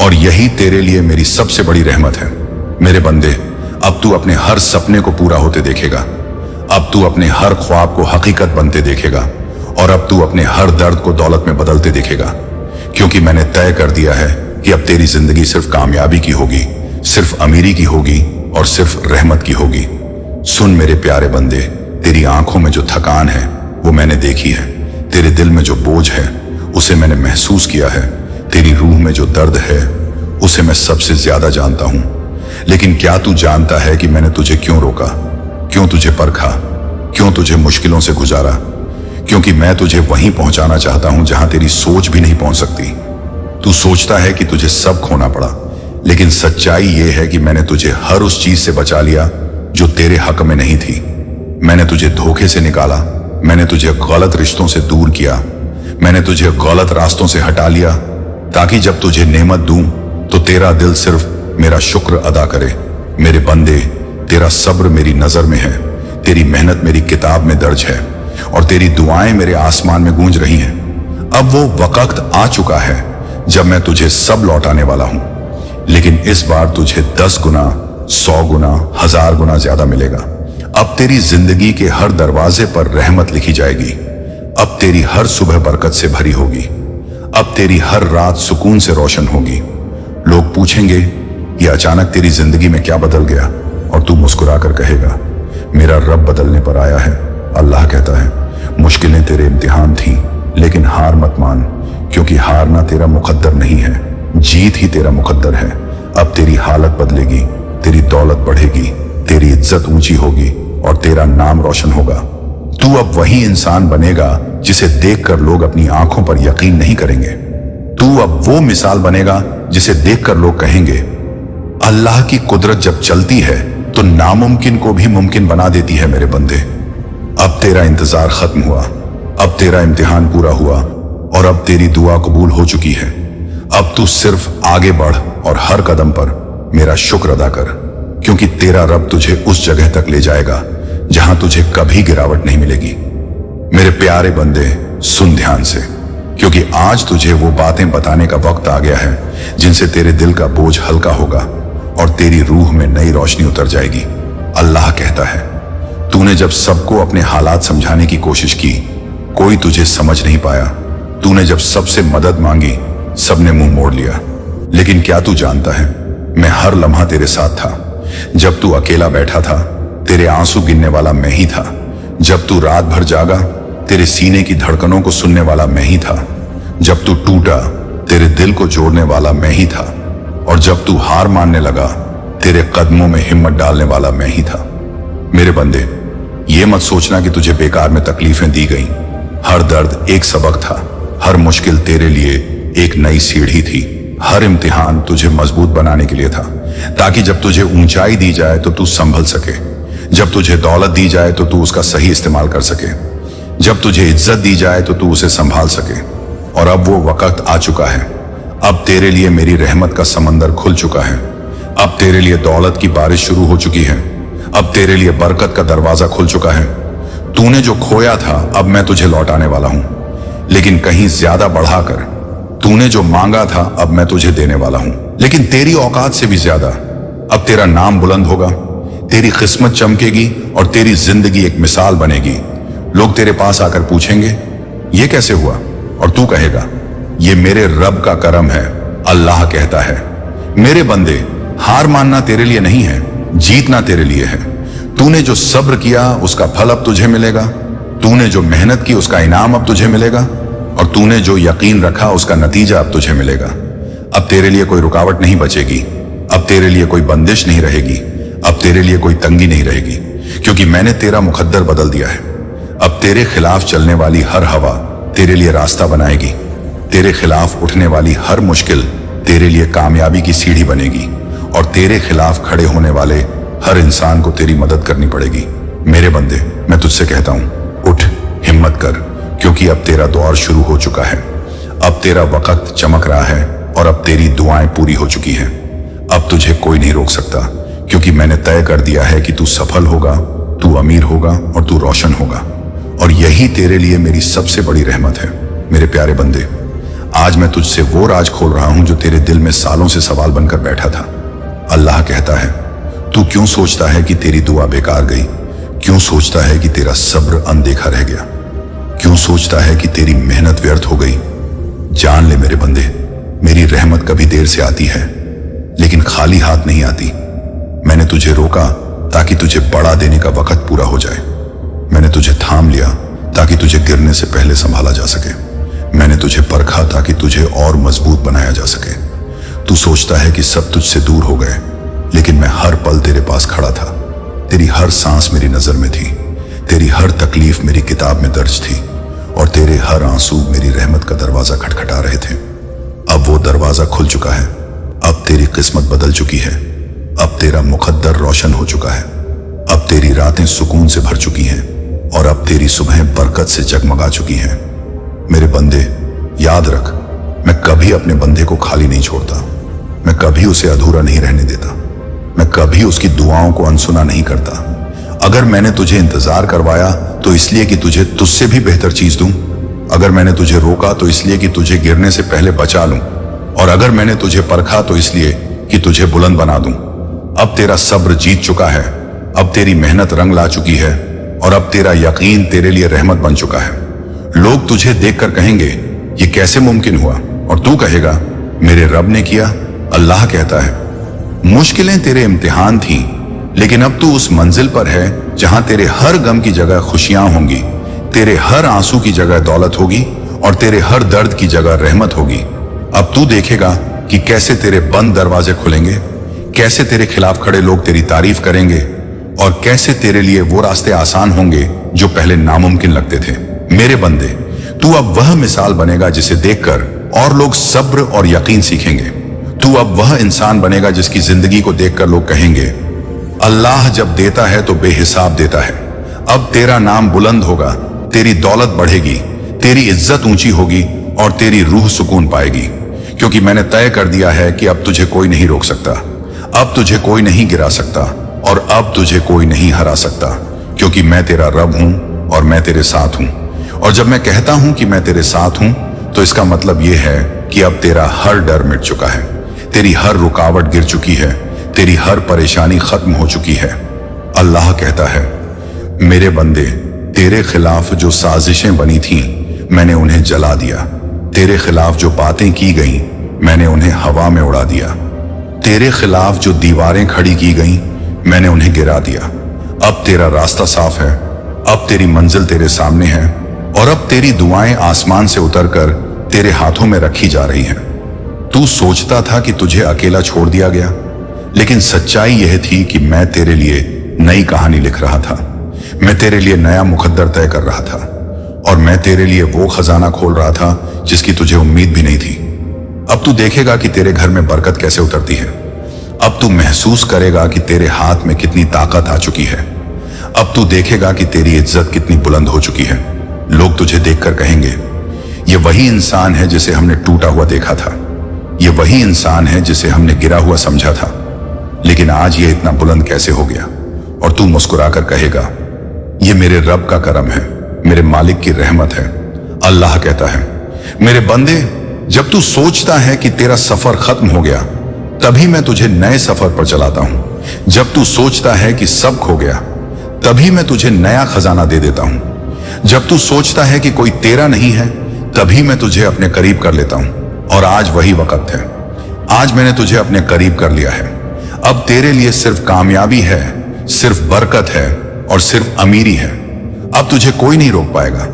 और यही तेरे लिए मेरी सबसे बड़ी रहमत है। मेरे बंदे, अब तू अपने हर सपने को पूरा होते देखेगा। अब तू अपने हर ख्वाब को हकीकत बनते देखेगा, और अब तू अपने हर दर्द को दौलत में बदलते देखेगा, क्योंकि मैंने तय कर दिया है कि अब तेरी जिंदगी सिर्फ कामयाबी की होगी, सिर्फ अमीरी की होगी, और सिर्फ रहमत की होगी। सुन मेरे प्यारे बंदे, तेरी आंखों में जो थकान है वो मैंने देखी है, तेरे दिल में जो बोझ है उसे मैंने महसूस किया है, तेरी रूह में जो दर्द है उसे मैं सबसे ज्यादा जानता हूं। लेकिन क्या तू जानता है कि मैंने तुझे क्यों रोका, क्यों तुझे परखा, क्यों तुझे मुश्किलों से गुजारा? क्योंकि मैं तुझे वहीं पहुंचाना चाहता हूं जहां तेरी सोच भी नहीं पहुंच सकती। तू सोचता है कि तुझे सब खोना पड़ा, लेकिन सच्चाई यह है कि मैंने तुझे हर उस चीज से बचा लिया जो तेरे हक में नहीं थी। मैंने तुझे धोखे से निकाला, मैंने तुझे गलत रिश्तों से दूर किया, मैंने तुझे गलत रास्तों से हटा लिया, ताकि जब तुझे नेमत दूं तो तेरा दिल सिर्फ मेरा शुक्र अदा करे। मेरे बंदे, तेरा सब्र मेरी नजर में है, तेरी मेहनत मेरी किताब में दर्ज है, और तेरी दुआएं मेरे आसमान में गूंज रही हैं। अब वो वक्त आ चुका है जब मैं तुझे सब लौटाने वाला हूं, लेकिन इस बार तुझे 10 गुना, 100 गुना, 1000 गुना ज्यादा मिलेगा। अब तेरी जिंदगी के हर दरवाजे पर रहमत लिखी जाएगी। अब तेरी हर सुबह बरकत से भरी होगी। अब तेरी हर रात सुकून से रोशन होगी। लोग पूछेंगे, ये अचानक तेरी जिंदगी में क्या बदल गया? और तू मुस्कुराकर कहेगा, मेरा रब बदलने पर आया है। अल्लाह कहता है, मुश्किलें तेरे इम्तिहान थी, लेकिन हार मत मान, क्योंकि हारना तेरा मुकद्दर नहीं है, जीत ही तेरा मुकद्दर है। अब तेरी हालत बदलेगी, तेरी दौलत बढ़ेगी, तेरी इज्जत ऊंची होगी, और तेरा नाम रोशन होगा। तू अब वही इंसान बनेगा जिसे देखकर लोग अपनी आंखों पर यकीन नहीं करेंगे। तू अब वो मिसाल बनेगा जिसे देखकर लोग कहेंगे, अल्लाह की कुदरत जब चलती है तो नामुमकिन को भी मुमकिन बना देती है। मेरे बंदे, अब तेरा इंतजार खत्म हुआ, अब तेरा इम्तिहान पूरा हुआ, और अब तेरी दुआ कबूल हो चुकी है। अब तू सिर्फ आगे बढ़ और हर कदम पर मेरा शुक्र अदा कर, क्योंकि तेरा रब तुझे उस जगह तक ले जाएगा जहां तुझे कभी गिरावट नहीं मिलेगी। मेरे प्यारे बंदे, सुन ध्यान से, क्योंकि आज तुझे वो बातें बताने का वक्त आ गया है जिनसे तेरे दिल का बोझ हल्का होगा और तेरी रूह में नई रोशनी उतर जाएगी। अल्लाह कहता है, तूने जब सबको अपने हालात समझाने की कोशिश की, कोई तुझे समझ नहीं पाया। तूने जब सबसे मदद मांगी, सबने मुंह मोड़ लिया। लेकिन क्या तू जानता है, मैं हर लम्हा तेरे साथ था। जब तू अकेला बैठा था, तेरे आंसू गिनने वाला मैं ही था। जब तू रात भर जागा, तेरे सीने की धड़कनों को सुनने वाला मैं ही था। जब तू टूटा, तेरे दिल को जोड़ने वाला मैं ही था। और जब तू हार मानने लगा, तेरे कदमों में हिम्मत डालने वाला मैं ही था। मेरे बंदे, ये मत सोचना कि तुझे बेकार में तकलीफें दी गईं। हर दर्द एक सबक था, हर मुश्किल तेरे लिए एक नई सीढ़ी थी। हर इम्तिहान तुझे मजबूत बनाने के लिए था, ताकि जब तुझे ऊंचाई दी जाए तो तू संभल सके। जब तुझे दौलत दी जाए तो तू उसका सही इस्तेमाल कर सके। जब तुझे इज्जत दी जाए तो तू उसे संभाल सके। और अब वो वक्त आ चुका है। अब तेरे लिए मेरी रहमत का समंदर खुल चुका है। अब तेरे लिए दौलत की बारिश शुरू हो चुकी है। अब तेरे लिए बरकत का दरवाजा खुल चुका है। तूने जो खोया था, अब मैं तुझे लौटाने वाला हूं, लेकिन कहीं ज्यादा बढ़ाकर। तूने जो मांगा था, अब मैं तुझे देने वाला हूं, लेकिन तेरी औकात से भी ज्यादा अब तेरा नाम बुलंद होगा, तेरी किस्मत चमकेगी और तेरी जिंदगी एक मिसाल बनेगी। लोग तेरे पास आकर पूछेंगे ये कैसे हुआ, और तू कहेगा ये मेरे रब का करम है। अल्लाह कहता है मेरे बंदे, हार मानना तेरे लिए नहीं है, जीतना तेरे लिए है। तूने जो सब्र किया उसका फल अब तुझे मिलेगा, तूने जो मेहनत की उसका इनाम अब तुझे मिलेगा, और तूने जो यकीन रखा उसका नतीजा अब तुझे मिलेगा। अब तेरे लिए कोई रुकावट नहीं बचेगी, अब तेरे लिए कोई बंदिश नहीं रहेगी, अब तेरे लिए कोई तंगी नहीं रहेगी, क्योंकि मैंने तेरा मुकद्दर बदल दिया है। अब तेरे खिलाफ चलने वाली हर हवा तेरे लिए रास्ता बनाएगी, तेरे खिलाफ उठने वाली हर मुश्किल तेरे लिए कामयाबी की सीढ़ी बनेगी, और तेरे खिलाफ खड़े होने वाले हर इंसान को तेरी मदद करनी पड़ेगी। मेरे बंदे, मैं तुझसे कहता हूं उठ, हिम्मत कर, क्योंकि अब तेरा दौर शुरू हो चुका है। अब तेरा वक्त चमक रहा है और अब तेरी दुआएं पूरी हो चुकी हैं। अब तुझे कोई नहीं रोक सकता, क्योंकि मैंने तय कर दिया है कि तू सफल होगा, तू अमीर होगा और तू रोशन होगा, और यही तेरे लिए मेरी सबसे बड़ी रहमत है। मेरे प्यारे बंदे, आज मैं तुझसे वो राज खोल रहा हूं जो तेरे दिल में सालों से सवाल बनकर बैठा था। अल्लाह कहता है तू क्यों सोचता है कि तेरी दुआ बेकार गई, क्यों सोचता है कि तेरा सब्र अनदेखा रह गया, क्यों सोचता है कि तेरी मेहनत व्यर्थ हो गई। जान ले मेरे बंदे, मेरी रहमत कभी देर से आती है लेकिन खाली हाथ नहीं आती। मैंने तुझे रोका ताकि तुझे बढ़ा देने का वक्त पूरा हो जाए। मैंने तुझे थाम लिया ताकि तुझे गिरने से पहले संभाला जा सके। मैंने तुझे परखा ताकि तुझे और मजबूत बनाया जा सके। तू सोचता है कि सब तुझसे दूर हो गए, लेकिन मैं हर पल तेरे पास खड़ा था। तेरी हर सांस मेरी नजर में थी, तेरी हर तकलीफ मेरी किताब में दर्ज थी, और तेरे हर आंसू मेरी रहमत का दरवाजा खटखटा रहे थे। अब वो दरवाजा खुल चुका है, अब तेरी किस्मत बदल चुकी है, अब तेरा मुकद्दर रोशन हो चुका है, अब तेरी रातें सुकून से भर चुकी हैं, और अब तेरी सुबहें बरकत से जगमगा चुकी हैं। मेरे बंदे, याद रख, मैं कभी अपने बंदे को खाली नहीं छोड़ता, मैं कभी उसे अधूरा नहीं रहने देता, मैं कभी उसकी दुआओं को अनसुना नहीं करता। अगर मैंने तुझे इंतजार करवाया तो इसलिए कि तुझे तुझसे भी बेहतर चीज दूं, अगर मैंने तुझे रोका तो इसलिए कि तुझे गिरने से पहले बचा लूं, और अगर मैंने तुझे परखा तो इसलिए कि तुझे बुलंद बना दूं। अब तेरा सब्र जीत चुका है, अब तेरी मेहनत रंग ला चुकी है, और अब तेरा यकीन तेरे लिए रहमत बन चुका है। लोग तुझे देखकर कहेंगे ये कैसे मुमकिन हुआ, और तू कहेगा मेरे रब ने किया। अल्लाह कहता है मुश्किलें तेरे इम्तिहान थीं, लेकिन अब तू उस मंजिल पर है जहां तेरे हर गम की जगह खुशियां होंगी, तेरे हर आंसू की जगह दौलत होगी, और तेरे हर दर्द की जगह रहमत होगी। अब तू देखेगा कि कैसे तेरे बंद दरवाजे खुलेंगे, कैसे तेरे खिलाफ खड़े लोग तेरी तारीफ करेंगे, और कैसे तेरे लिए वो रास्ते आसान होंगे जो पहले नामुमकिन लगते थे। मेरे बंदे, तू अब वह मिसाल बनेगा जिसे देखकर और लोग सब्र और यकीन सीखेंगे। तू अब वह इंसान बनेगा जिसकी जिंदगी को देखकर लोग कहेंगे अल्लाह जब देता है तो बेहिसाब देता है। अब तेरा नाम बुलंद होगा, तेरी दौलत बढ़ेगी, तेरी इज्जत ऊंची होगी, और तेरी रूह सुकून पाएगी, क्योंकि मैंने तय कर दिया है कि अब तुझे कोई नहीं रोक सकता, अब तुझे कोई नहीं गिरा सकता, और अब तुझे कोई नहीं हरा सकता, क्योंकि मैं तेरा रब हूं और मैं तेरे साथ हूं। और जब मैं कहता हूं कि मैं तेरे साथ हूं तो इसका मतलब यह है कि अब तेरा हर डर मिट चुका है, तेरी हर रुकावट गिर चुकी है, तेरी हर परेशानी खत्म हो चुकी है। अल्लाह कहता है मेरे बंदे, तेरे खिलाफ जो साजिशें बनी थीं मैंने उन्हें जला दिया, तेरे खिलाफ जो बातें की गईं मैंने उन्हें हवा में उड़ा दिया, तेरे खिलाफ जो दीवारें खड़ी की गईं मैंने उन्हें गिरा दिया। अब तेरा रास्ता साफ है, अब तेरी मंजिल तेरे सामने है, और अब तेरी दुआएं आसमान से उतरकर तेरे हाथों में रखी जा रही हैं। तू सोचता था कि तुझे अकेला छोड़ दिया गया, लेकिन सच्चाई यह थी कि मैं तेरे लिए नई कहानी लिख रहा था, मैं तेरे लिए नया मुकद्दर तय कर रहा था, और मैं तेरे लिए वो खजाना खोल रहा था जिसकी तुझे उम्मीद भी नहीं थी। अब तू देखेगा कि तेरे घर में बरकत कैसे उतरती है, अब तू महसूस करेगा कि तेरे हाथ में कितनी ताकत आ चुकी है, अब तू देखेगा कि तेरी इज्जत कितनी बुलंद हो चुकी है। लोग तुझे देखकर कहेंगे ये वही इंसान है जिसे हमने टूटा हुआ देखा था, ये वही इंसान है जिसे हमने गिरा हुआ समझा था, लेकिन आज ये इतना बुलंद कैसे हो गया। और तू मुस्कुराकर कहेगा ये मेरे रब का करम है, मेरे मालिक की रहमत है। अल्लाह कहता है मेरे बंदे, जब तू सोचता है कि तेरा सफर खत्म हो गया, तभी मैं तुझे नए सफर पर चलाता हूं। जब तू सोचता है कि सब खो गया, तभी मैं तुझे नया खजाना दे देता हूं। जब तू सोचता है कि कोई तेरा नहीं है, तभी मैं तुझे अपने करीब कर लेता हूं। और आज वही वक्त है। आज मैंने तुझे अपने करीब कर लिया है। अब तेरे लिए सिर्फ कामयाबी है, सिर्फ बरकत है और सिर्फ अमीरी है। अब तुझे कोई नहीं रोक पाएगा,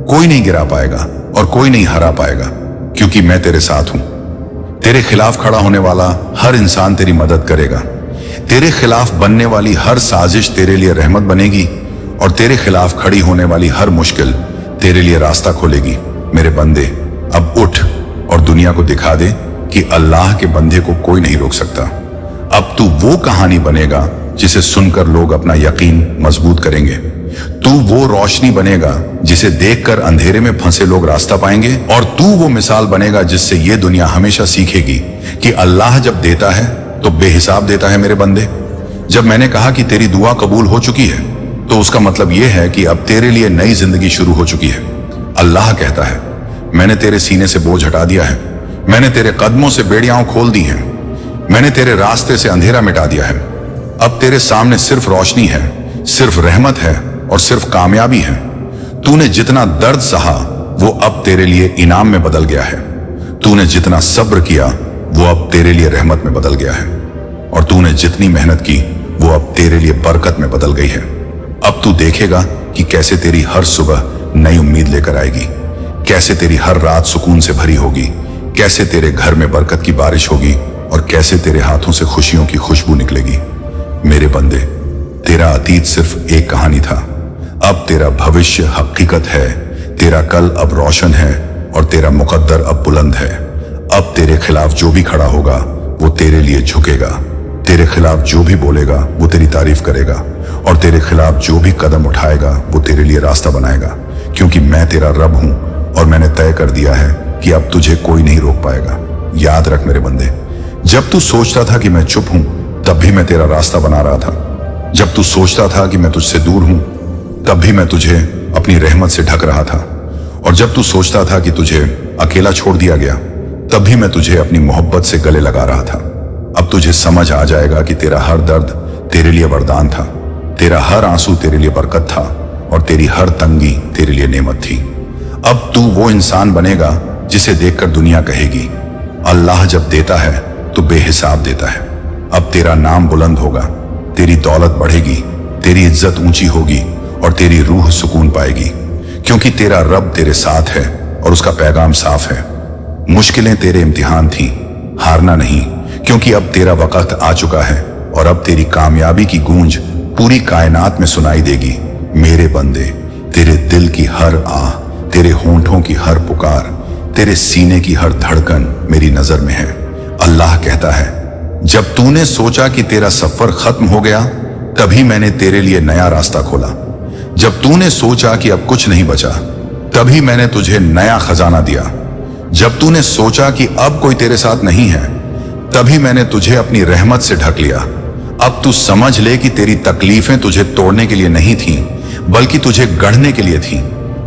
कोई नहीं गिरा पाएगा और कोई नहीं हरा पाएगा, क्योंकि मैं तेरे साथ हूं। तेरे खिलाफ खड़ा होने वाला हर इंसान तेरी मदद करेगा। तेरे खिलाफ बनने वाली हर साजिश तेरे लिए रहमत बनेगी और तेरे खिलाफ खड़ी होने वाली हर मुश्किल तेरे लिए रास्ता खोलेगी। मेरे बंदे, अब उठ और दुनिया को दिखा दे कि अल्लाह के बंदे को कोई नहीं रोक सकता। अब तू वो कहानी बनेगा जिसे सुनकर लोग अपना यकीन मजबूत करेंगे। तू वो रोशनी बनेगा जिसे देखकर अंधेरे में फंसे लोग रास्ता पाएंगे। और तू वो मिसाल बनेगा जिससे ये दुनिया हमेशा सीखेगी कि अल्लाह जब देता है तो बेहिसाब देता है। मेरे बंदे, जब मैंने कहा कि तेरी दुआ कबूल हो चुकी है, तो उसका मतलब यह है कि अब तेरे लिए नई जिंदगी शुरू हो चुकी है। अल्लाह कहता है, मैंने तेरे सीने से बोझ हटा दिया है, मैंने तेरे कदमों से बेड़ियां खोल दी हैं, मैंने तेरे रास्ते से अंधेरा मिटा दिया है। अब तेरे सामने सिर्फ रोशनी है, सिर्फ रहमत है और सिर्फ कामयाबी है। तूने जितना दर्द सहा वो अब तेरे लिए इनाम में बदल गया है। तूने जितना सब्र किया वो अब तेरे लिए रहमत में बदल गया है। और तूने जितनी मेहनत की वो अब तेरे लिए बरकत में बदल गई है। अब तू देखेगा कि कैसे तेरी हर सुबह नई उम्मीद लेकर आएगी, कैसे तेरी हर रात सुकून से भरी होगी, कैसे तेरे घर में बरकत की बारिश होगी और कैसे तेरे हाथों से खुशियों की खुशबू निकलेगी। मेरे बंदे, तेरा अतीत सिर्फ एक कहानी था, अब तेरा भविष्य हकीकत है। तेरा कल अब रोशन है और तेरा मुकद्दर अब बुलंद है। अब तेरे खिलाफ जो भी खड़ा होगा वो तेरे लिए झुकेगा। तेरे खिलाफ जो भी बोलेगा वो तेरी तारीफ करेगा और तेरे खिलाफ जो भी कदम उठाएगा वो तेरे लिए रास्ता बनाएगा, क्योंकि मैं तेरा रब हूं और मैंने तय कर दिया है कि अब तुझे कोई नहीं रोक पाएगा। याद रख मेरे बंदे, जब तू सोचता था कि मैं चुप हूं, तब भी मैं तेरा रास्ता बना रहा था। जब तू सोचता था कि मैं तुझसे दूर हूं, तब भी मैं तुझे अपनी रहमत से ढक रहा था। और जब तू सोचता था कि तुझे अकेला छोड़ दिया गया, तब भी मैं तुझे अपनी मोहब्बत से गले लगा रहा था। अब तुझे समझ आ जाएगा कि तेरा हर दर्द तेरे लिए वरदान था, तेरा हर आंसू तेरे लिए बरकत था और तेरी हर तंगी तेरे लिए नेमत थी। अब तू वो इंसान बनेगा जिसे देखकर दुनिया कहेगी, अल्लाह जब देता है तो बेहिसाब देता है। अब तेरा नाम बुलंद होगा, तेरी दौलत बढ़ेगी, तेरी इज्जत ऊंची होगी और तेरी रूह सुकून पाएगी, क्योंकि तेरा रब तेरे साथ है और उसका पैगाम साफ है। मुश्किलें तेरे इम्तिहान थी, हारना नहीं, क्योंकि अब तेरा वक्त आ चुका है और अब तेरी कामयाबी की गूंज पूरी कायनात में सुनाई देगी। मेरे बंदे, तेरे दिल की हर आह, तेरे होंठों की हर पुकार, तेरे सीने की हर धड़कन मेरी नजर में है। अल्लाह कहता है, जब तूने सोचा कि तेरा सफर खत्म हो गया, तभी मैंने तेरे लिए नया रास्ता खोला। जब तूने सोचा कि अब कुछ नहीं बचा, तभी मैंने तुझे नया खजाना दिया। जब तूने सोचा कि अब कोई तेरे साथ नहीं है, तभी मैंने तुझे अपनी रहमत से ढक लिया। अब तू समझ ले कि तेरी तकलीफें तुझे तोड़ने के लिए नहीं थीं, बल्कि तुझे गढ़ने के लिए थीं।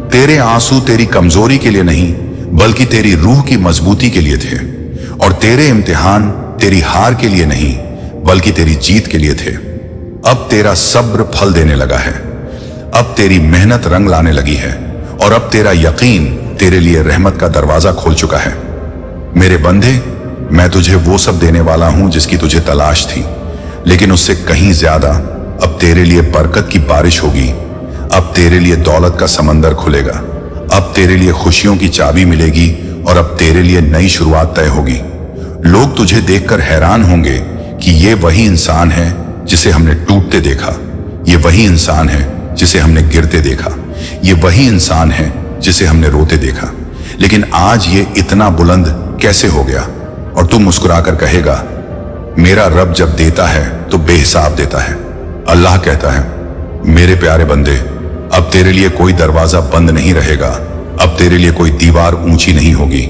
तेरे आंसू तेरी कमजोरी के लिए नहीं, बल्कि तेरी रूह की मजबूती के लिए थे। और तेरे इम्तिहान तेरी हार के लिए नहीं, बल्कि तेरी जीत के लिए थे। अब तेरा सब्र फल देने लगा है, अब तेरी मेहनत रंग लाने लगी है और अब तेरा यकीन तेरे लिए रहमत का दरवाजा खोल चुका है। मेरे बंदे, मैं तुझे वो सब देने वाला हूं जिसकी तुझे तलाश थी, लेकिन उससे कहीं ज्यादा अब तेरे लिए बरकत की बारिश होगी। अब तेरे लिए दौलत का समंदर खुलेगा, अब तेरे लिए खुशियों की चाबी मिलेगी और अब तेरे लिए नई शुरुआत तय होगी। लोग तुझे देखकर हैरान होंगे कि ये वही इंसान है जिसे हमने टूटते देखा, ये वही इंसान है जिसे हमने गिरते देखा, ये वही इंसान है जिसे हमने रोते देखा, लेकिन आज ये इतना बुलंद कैसे हो गया। और तू मुस्कुराकर कहेगा, मेरा रब जब देता है तो बेहिसाब देता है। अल्लाह कहता है, मेरे प्यारे बंदे, अब तेरे लिए कोई दरवाजा बंद नहीं रहेगा, अब तेरे लिए कोई दीवार ऊंची नहीं होगी,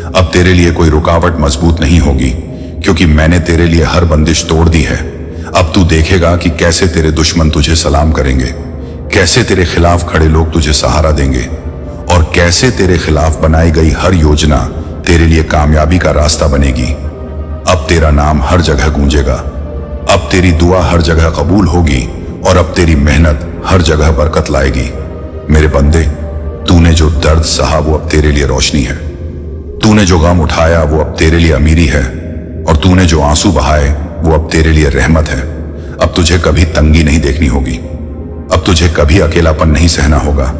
अब तेरे लिए कोई रुकावट मजबूत नहीं होगी, क्योंकि मैंने तेरे लिए हर बंदिश तोड़ दी है। अब तू देखेगा कि कैसे तेरे दुश्मन तुझे सलाम करेंगे, कैसे तेरे खिलाफ खड़े लोग तुझे सहारा देंगे और कैसे तेरे खिलाफ बनाई गई हर योजना तेरे लिए कामयाबी का रास्ता बनेगी। अब अब तेरा नाम हर जगह गूंजेगा, अब तेरी दुआ हर जगह कबूल होगी और अब तेरी मेहनत हर जगह बरकत लाएगी। मेरे बंदे, तूने जो दर्द सहा वो अब तेरे लिए रोशनी है, तूने जो गम उठाया वो अब तेरे लिए अमीरी है, और तूने जो आंसू बहाए वो अब तेरे लिए रहमत है। अब तुझे कभी तंगी नहीं देखनी होगी, अब तुझे कभी अकेलापन नहीं सहना होगा,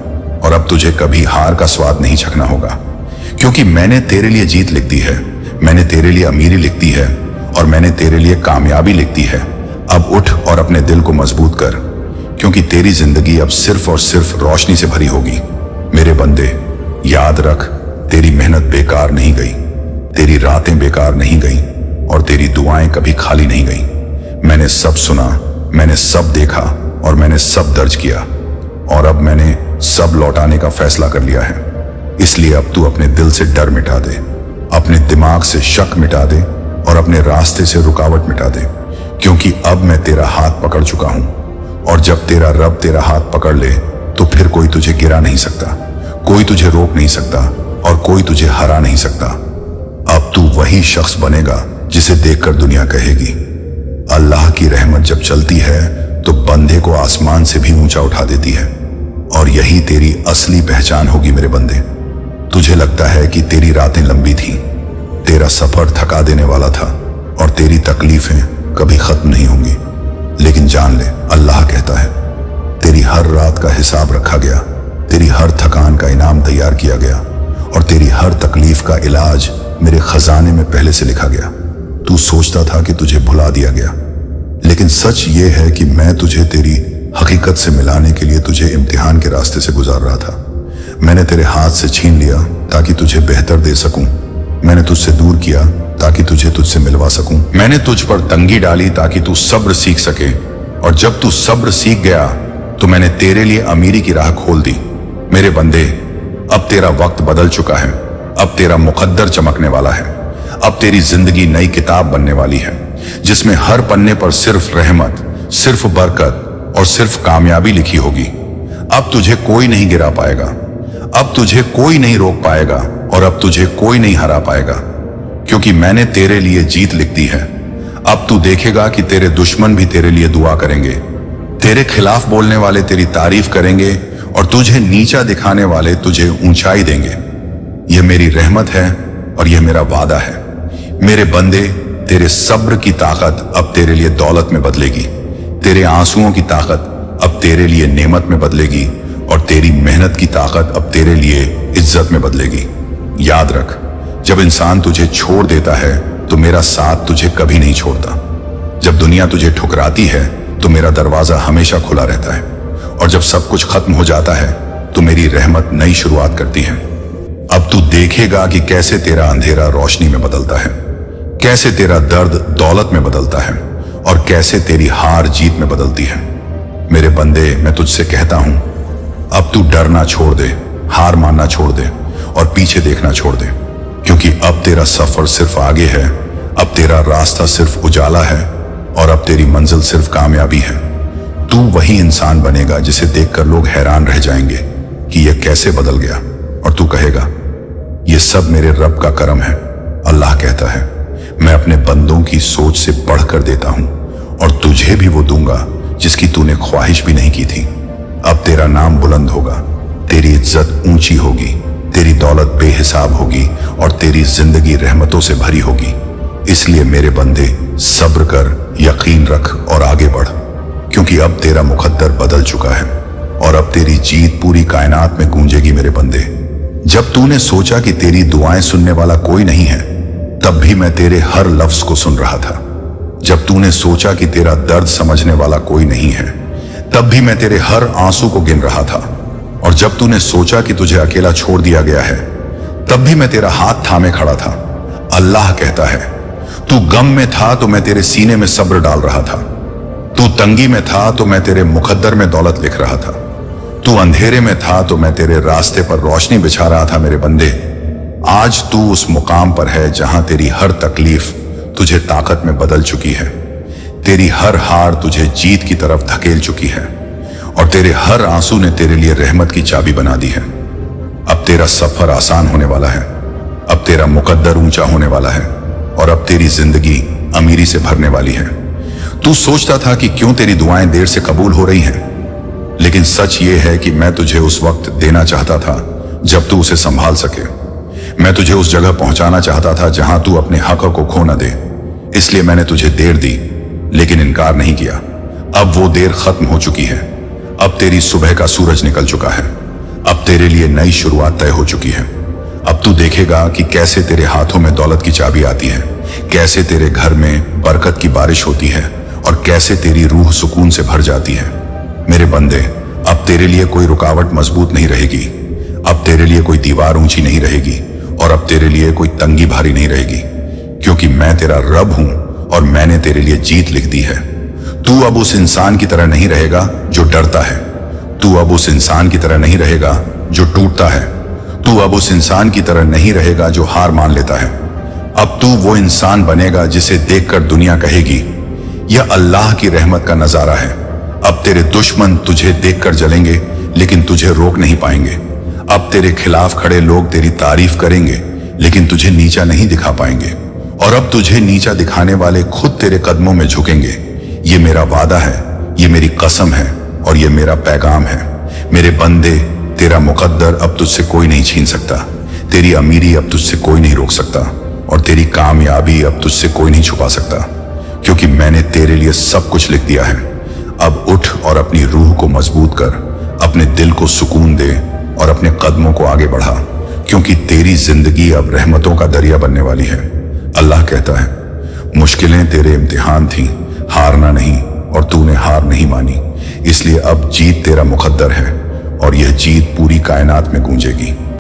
और अब तुझे कभी हार का स्वाद नहीं चखना होगा, क्योंकि मैंने तेरे लिए जीत लिख दी है, मैंने तेरे लिए अमीरी लिख दी है, और मैंने तेरे लिए कामयाबी लिख दी है। अब उठ और अपने दिल को मजबूत कर, क्योंकि तेरी जिंदगी अब सिर्फ और सिर्फ रोशनी से भरी होगी। मेरे बंदे, याद रख, तेरी मेहनत बेकार नहीं गई, तेरी रातें बेकार नहीं गई, और तेरी दुआएं कभी खाली नहीं गई। मैंने सब सुना, मैंने सब देखा, और मैंने सब दर्ज किया, और अब मैंने सब लौटाने का फैसला कर लिया है। इसलिए अब तू अपने दिल से डर मिटा दे, अपने दिमाग से शक मिटा दे, और अपने रास्ते से रुकावट मिटा दे, क्योंकि अब मैं तेरा हाथ पकड़ चुका हूं, और जब तेरा रब तेरा हाथ पकड़ ले तो फिर कोई तुझे गिरा नहीं सकता, कोई तुझे रोक नहीं सकता, और कोई तुझे हरा नहीं सकता। अब तू वही शख्स बनेगा जिसे देखकर दुनिया कहेगी, अल्लाह की रहमत जब चलती है तो बंदे को आसमान से भी ऊंचा उठा देती है, और यही तेरी असली पहचान होगी। मेरे बंदे, तुझे लगता है कि तेरी रातें लंबी थीं, तेरा सफर थका देने वाला था, और तेरी तकलीफें कभी खत्म नहीं होंगी, लेकिन जान ले, अल्लाह कहता है तेरी हर रात का हिसाब रखा गया, तेरी हर थकान का इनाम तैयार किया गया, और तेरी हर तकलीफ का इलाज मेरे खजाने में पहले से लिखा गया। तू सोचता था कि तुझे भुला दिया गया, लेकिन सच ये है कि मैं तुझे तेरी हकीकत से मिलाने के लिए तुझे इम्तिहान के रास्ते से गुजार रहा था। मैंने तेरे हाथ से छीन लिया ताकि तुझे बेहतर दे सकूं, मैंने तुझसे दूर किया ताकि तुझे तुझसे मिलवा सकूं, मैंने तुझ पर तंगी डाली ताकि तू सब्र सीख सके, और जब तू सब्र सीख गया तो मैंने तेरे लिए अमीरी की राह खोल दी। मेरे बंदे, अब तेरा वक्त बदल चुका है, अब तेरा मुकद्दर चमकने वाला है, अब तेरी जिंदगी नई किताब बनने वाली है, जिसमें हर पन्ने पर सिर्फ रहमत, सिर्फ बरकत और सिर्फ कामयाबी लिखी होगी। अब तुझे कोई नहीं गिरा पाएगा, अब तुझे कोई नहीं रोक पाएगा, और अब तुझे कोई नहीं हरा पाएगा, क्योंकि मैंने तेरे लिए जीत लिख दी है। अब तू देखेगा कि तेरे दुश्मन भी तेरे लिए दुआ करेंगे, तेरे खिलाफ बोलने वाले तेरी तारीफ करेंगे, और तुझे नीचा दिखाने वाले तुझे ऊंचाई देंगे। यह मेरी रहमत है और यह मेरा वादा है। मेरे बंदे, तेरे सब्र की ताकत अब तेरे लिए दौलत में बदलेगी, तेरे आंसुओं की ताकत अब तेरे लिए नेमत में बदलेगी, और तेरी मेहनत की ताकत अब तेरे लिए इज्जत में बदलेगी। याद रख, जब इंसान तुझे छोड़ देता है तो मेरा साथ तुझे कभी नहीं छोड़ता। जब दुनिया तुझे ठुकराती है तो मेरा दरवाजा हमेशा खुला रहता है, और जब सब कुछ खत्म हो जाता है तो मेरी रहमत नई शुरुआत करती है। अब तू देखेगा कि कैसे तेरा अंधेरा रोशनी में बदलता है, कैसे तेरा दर्द दौलत में बदलता है, और कैसे तेरी हार जीत में बदलती है। मेरे बंदे, मैं तुझसे कहता हूं, अब तू डरना छोड़ दे, हार मानना छोड़ दे, और पीछे देखना छोड़ दे, क्योंकि अब तेरा सफर सिर्फ आगे है, अब तेरा रास्ता सिर्फ उजाला है, और अब तेरी मंजिल सिर्फ कामयाबी है। तू वही इंसान बनेगा जिसे देखकर लोग हैरान रह जाएंगे कि यह कैसे बदल गया, और तू कहेगा, यह सब मेरे रब का करम है। अल्लाह कहता है, मैं अपने बंदों की सोच से बढ़कर देता हूं, और तुझे भी वो दूंगा जिसकी तूने ख्वाहिश भी नहीं की थी। अब तेरा नाम बुलंद होगा, तेरी इज्जत ऊंची होगी, तेरी दौलत बेहिसाब होगी, और तेरी जिंदगी रहमतों से भरी होगी। इसलिए मेरे बंदे, सब्र कर, यकीन रख और आगे बढ़, क्योंकि अब तेरा मुकद्दर बदल चुका है, और अब तेरी जीत पूरी कायनात में गूंजेगी। मेरे बंदे, जब तूने सोचा कि तेरी दुआएं सुनने वाला कोई नहीं है, तब भी मैं तेरे हर लफ्ज को सुन रहा था। जब तूने सोचा कि तेरा दर्द समझने वाला कोई नहीं है, तब भी मैं तेरे हर आंसू को गिन रहा था। और जब तूने सोचा कि तुझे अकेला छोड़ दिया गया है, तब भी मैं तेरा हाथ थामे खड़ा था। अल्लाह कहता है, तू गम में था तो मैं तेरे सीने में सब्र डाल रहा था, तू तंगी में था तो मैं तेरे मुकद्दर में दौलत लिख रहा था, तू अंधेरे में था तो मैं तेरे रास्ते पर रोशनी बिछा रहा था। मेरे बंदे, आज तू उस मुकाम पर है जहां तेरी हर तकलीफ तुझे ताकत में बदल चुकी है, तेरी हर हार तुझे जीत की तरफ धकेल चुकी है, और तेरे हर आंसू ने तेरे लिए रहमत की चाबी बना दी है। अब तेरा सफर आसान होने वाला है, अब तेरा मुकद्दर ऊंचा होने वाला है, और अब तेरी जिंदगी अमीरी से भरने वाली है। तू सोचता था कि क्यों तेरी दुआएं देर से कबूल हो रही हैं, लेकिन सच ये है कि मैं तुझे उस वक्त देना चाहता था जब तू उसे संभाल सके। मैं तुझे उस जगह पहुंचाना चाहता था जहां तू अपने हक को खो न दे। इसलिए मैंने तुझे देर दी, लेकिन इनकार नहीं किया। अब वो देर खत्म हो चुकी है। अब तेरी सुबह का सूरज निकल चुका है। अब तेरे लिए नई शुरुआत तय हो चुकी है। अब तू देखेगा कि कैसे तेरे हाथों में दौलत की चाबी आती है, कैसे तेरे घर में बरकत की बारिश होती है और कैसे तेरी रूह सुकून से भर जाती है। मेरे बंदे, अब तेरे लिए कोई रुकावट मजबूत नहीं रहेगी। अब तेरे लिए कोई दीवार ऊंची नहीं रहेगी और अब तेरे लिए कोई तंगी भारी नहीं रहेगी, क्योंकि मैं तेरा रब हूं और मैंने तेरे लिए जीत लिख दी है। तू अब उस इंसान की तरह नहीं रहेगा जो डरता है। तू अब उस इंसान की तरह नहीं रहेगा जो टूटता है। तू अब उस इंसान की तरह नहीं रहेगा जो हार मान लेता है। अब तू वो इंसान बनेगा जिसे देखकर दुनिया कहेगी, यह अल्लाह की रहमत का नजारा है। अब तेरे दुश्मन तुझे देखकर जलेंगे, लेकिन तुझे रोक नहीं पाएंगे। अब तेरे खिलाफ खड़े लोग तेरी तारीफ करेंगे, लेकिन तुझे नीचा नहीं दिखा पाएंगे। और अब तुझे नीचा दिखाने वाले खुद तेरे कदमों में झुकेंगे। ये मेरा वादा है, ये मेरी कसम है और ये मेरा पैगाम है। मेरे बंदे, तेरा मुकद्दर अब तुझसे कोई नहीं छीन सकता। तेरी अमीरी अब तुझसे कोई नहीं रोक सकता और तेरी कामयाबी अब तुझसे कोई नहीं छुपा सकता, क्योंकि मैंने तेरे लिए सब कुछ लिख दिया है। अब उठ और अपनी रूह को मजबूत कर, अपने दिल को सुकून दे और अपने कदमों को आगे बढ़ा, क्योंकि तेरी जिंदगी अब रहमतों का दरिया बनने वाली है। अल्लाह कहता है, मुश्किलें तेरे इम्तिहान थीं, हारना नहीं, और तूने हार नहीं मानी। इसलिए अब जीत तेरा मुकद्दर है और यह जीत पूरी कायनात में गूंजेगी।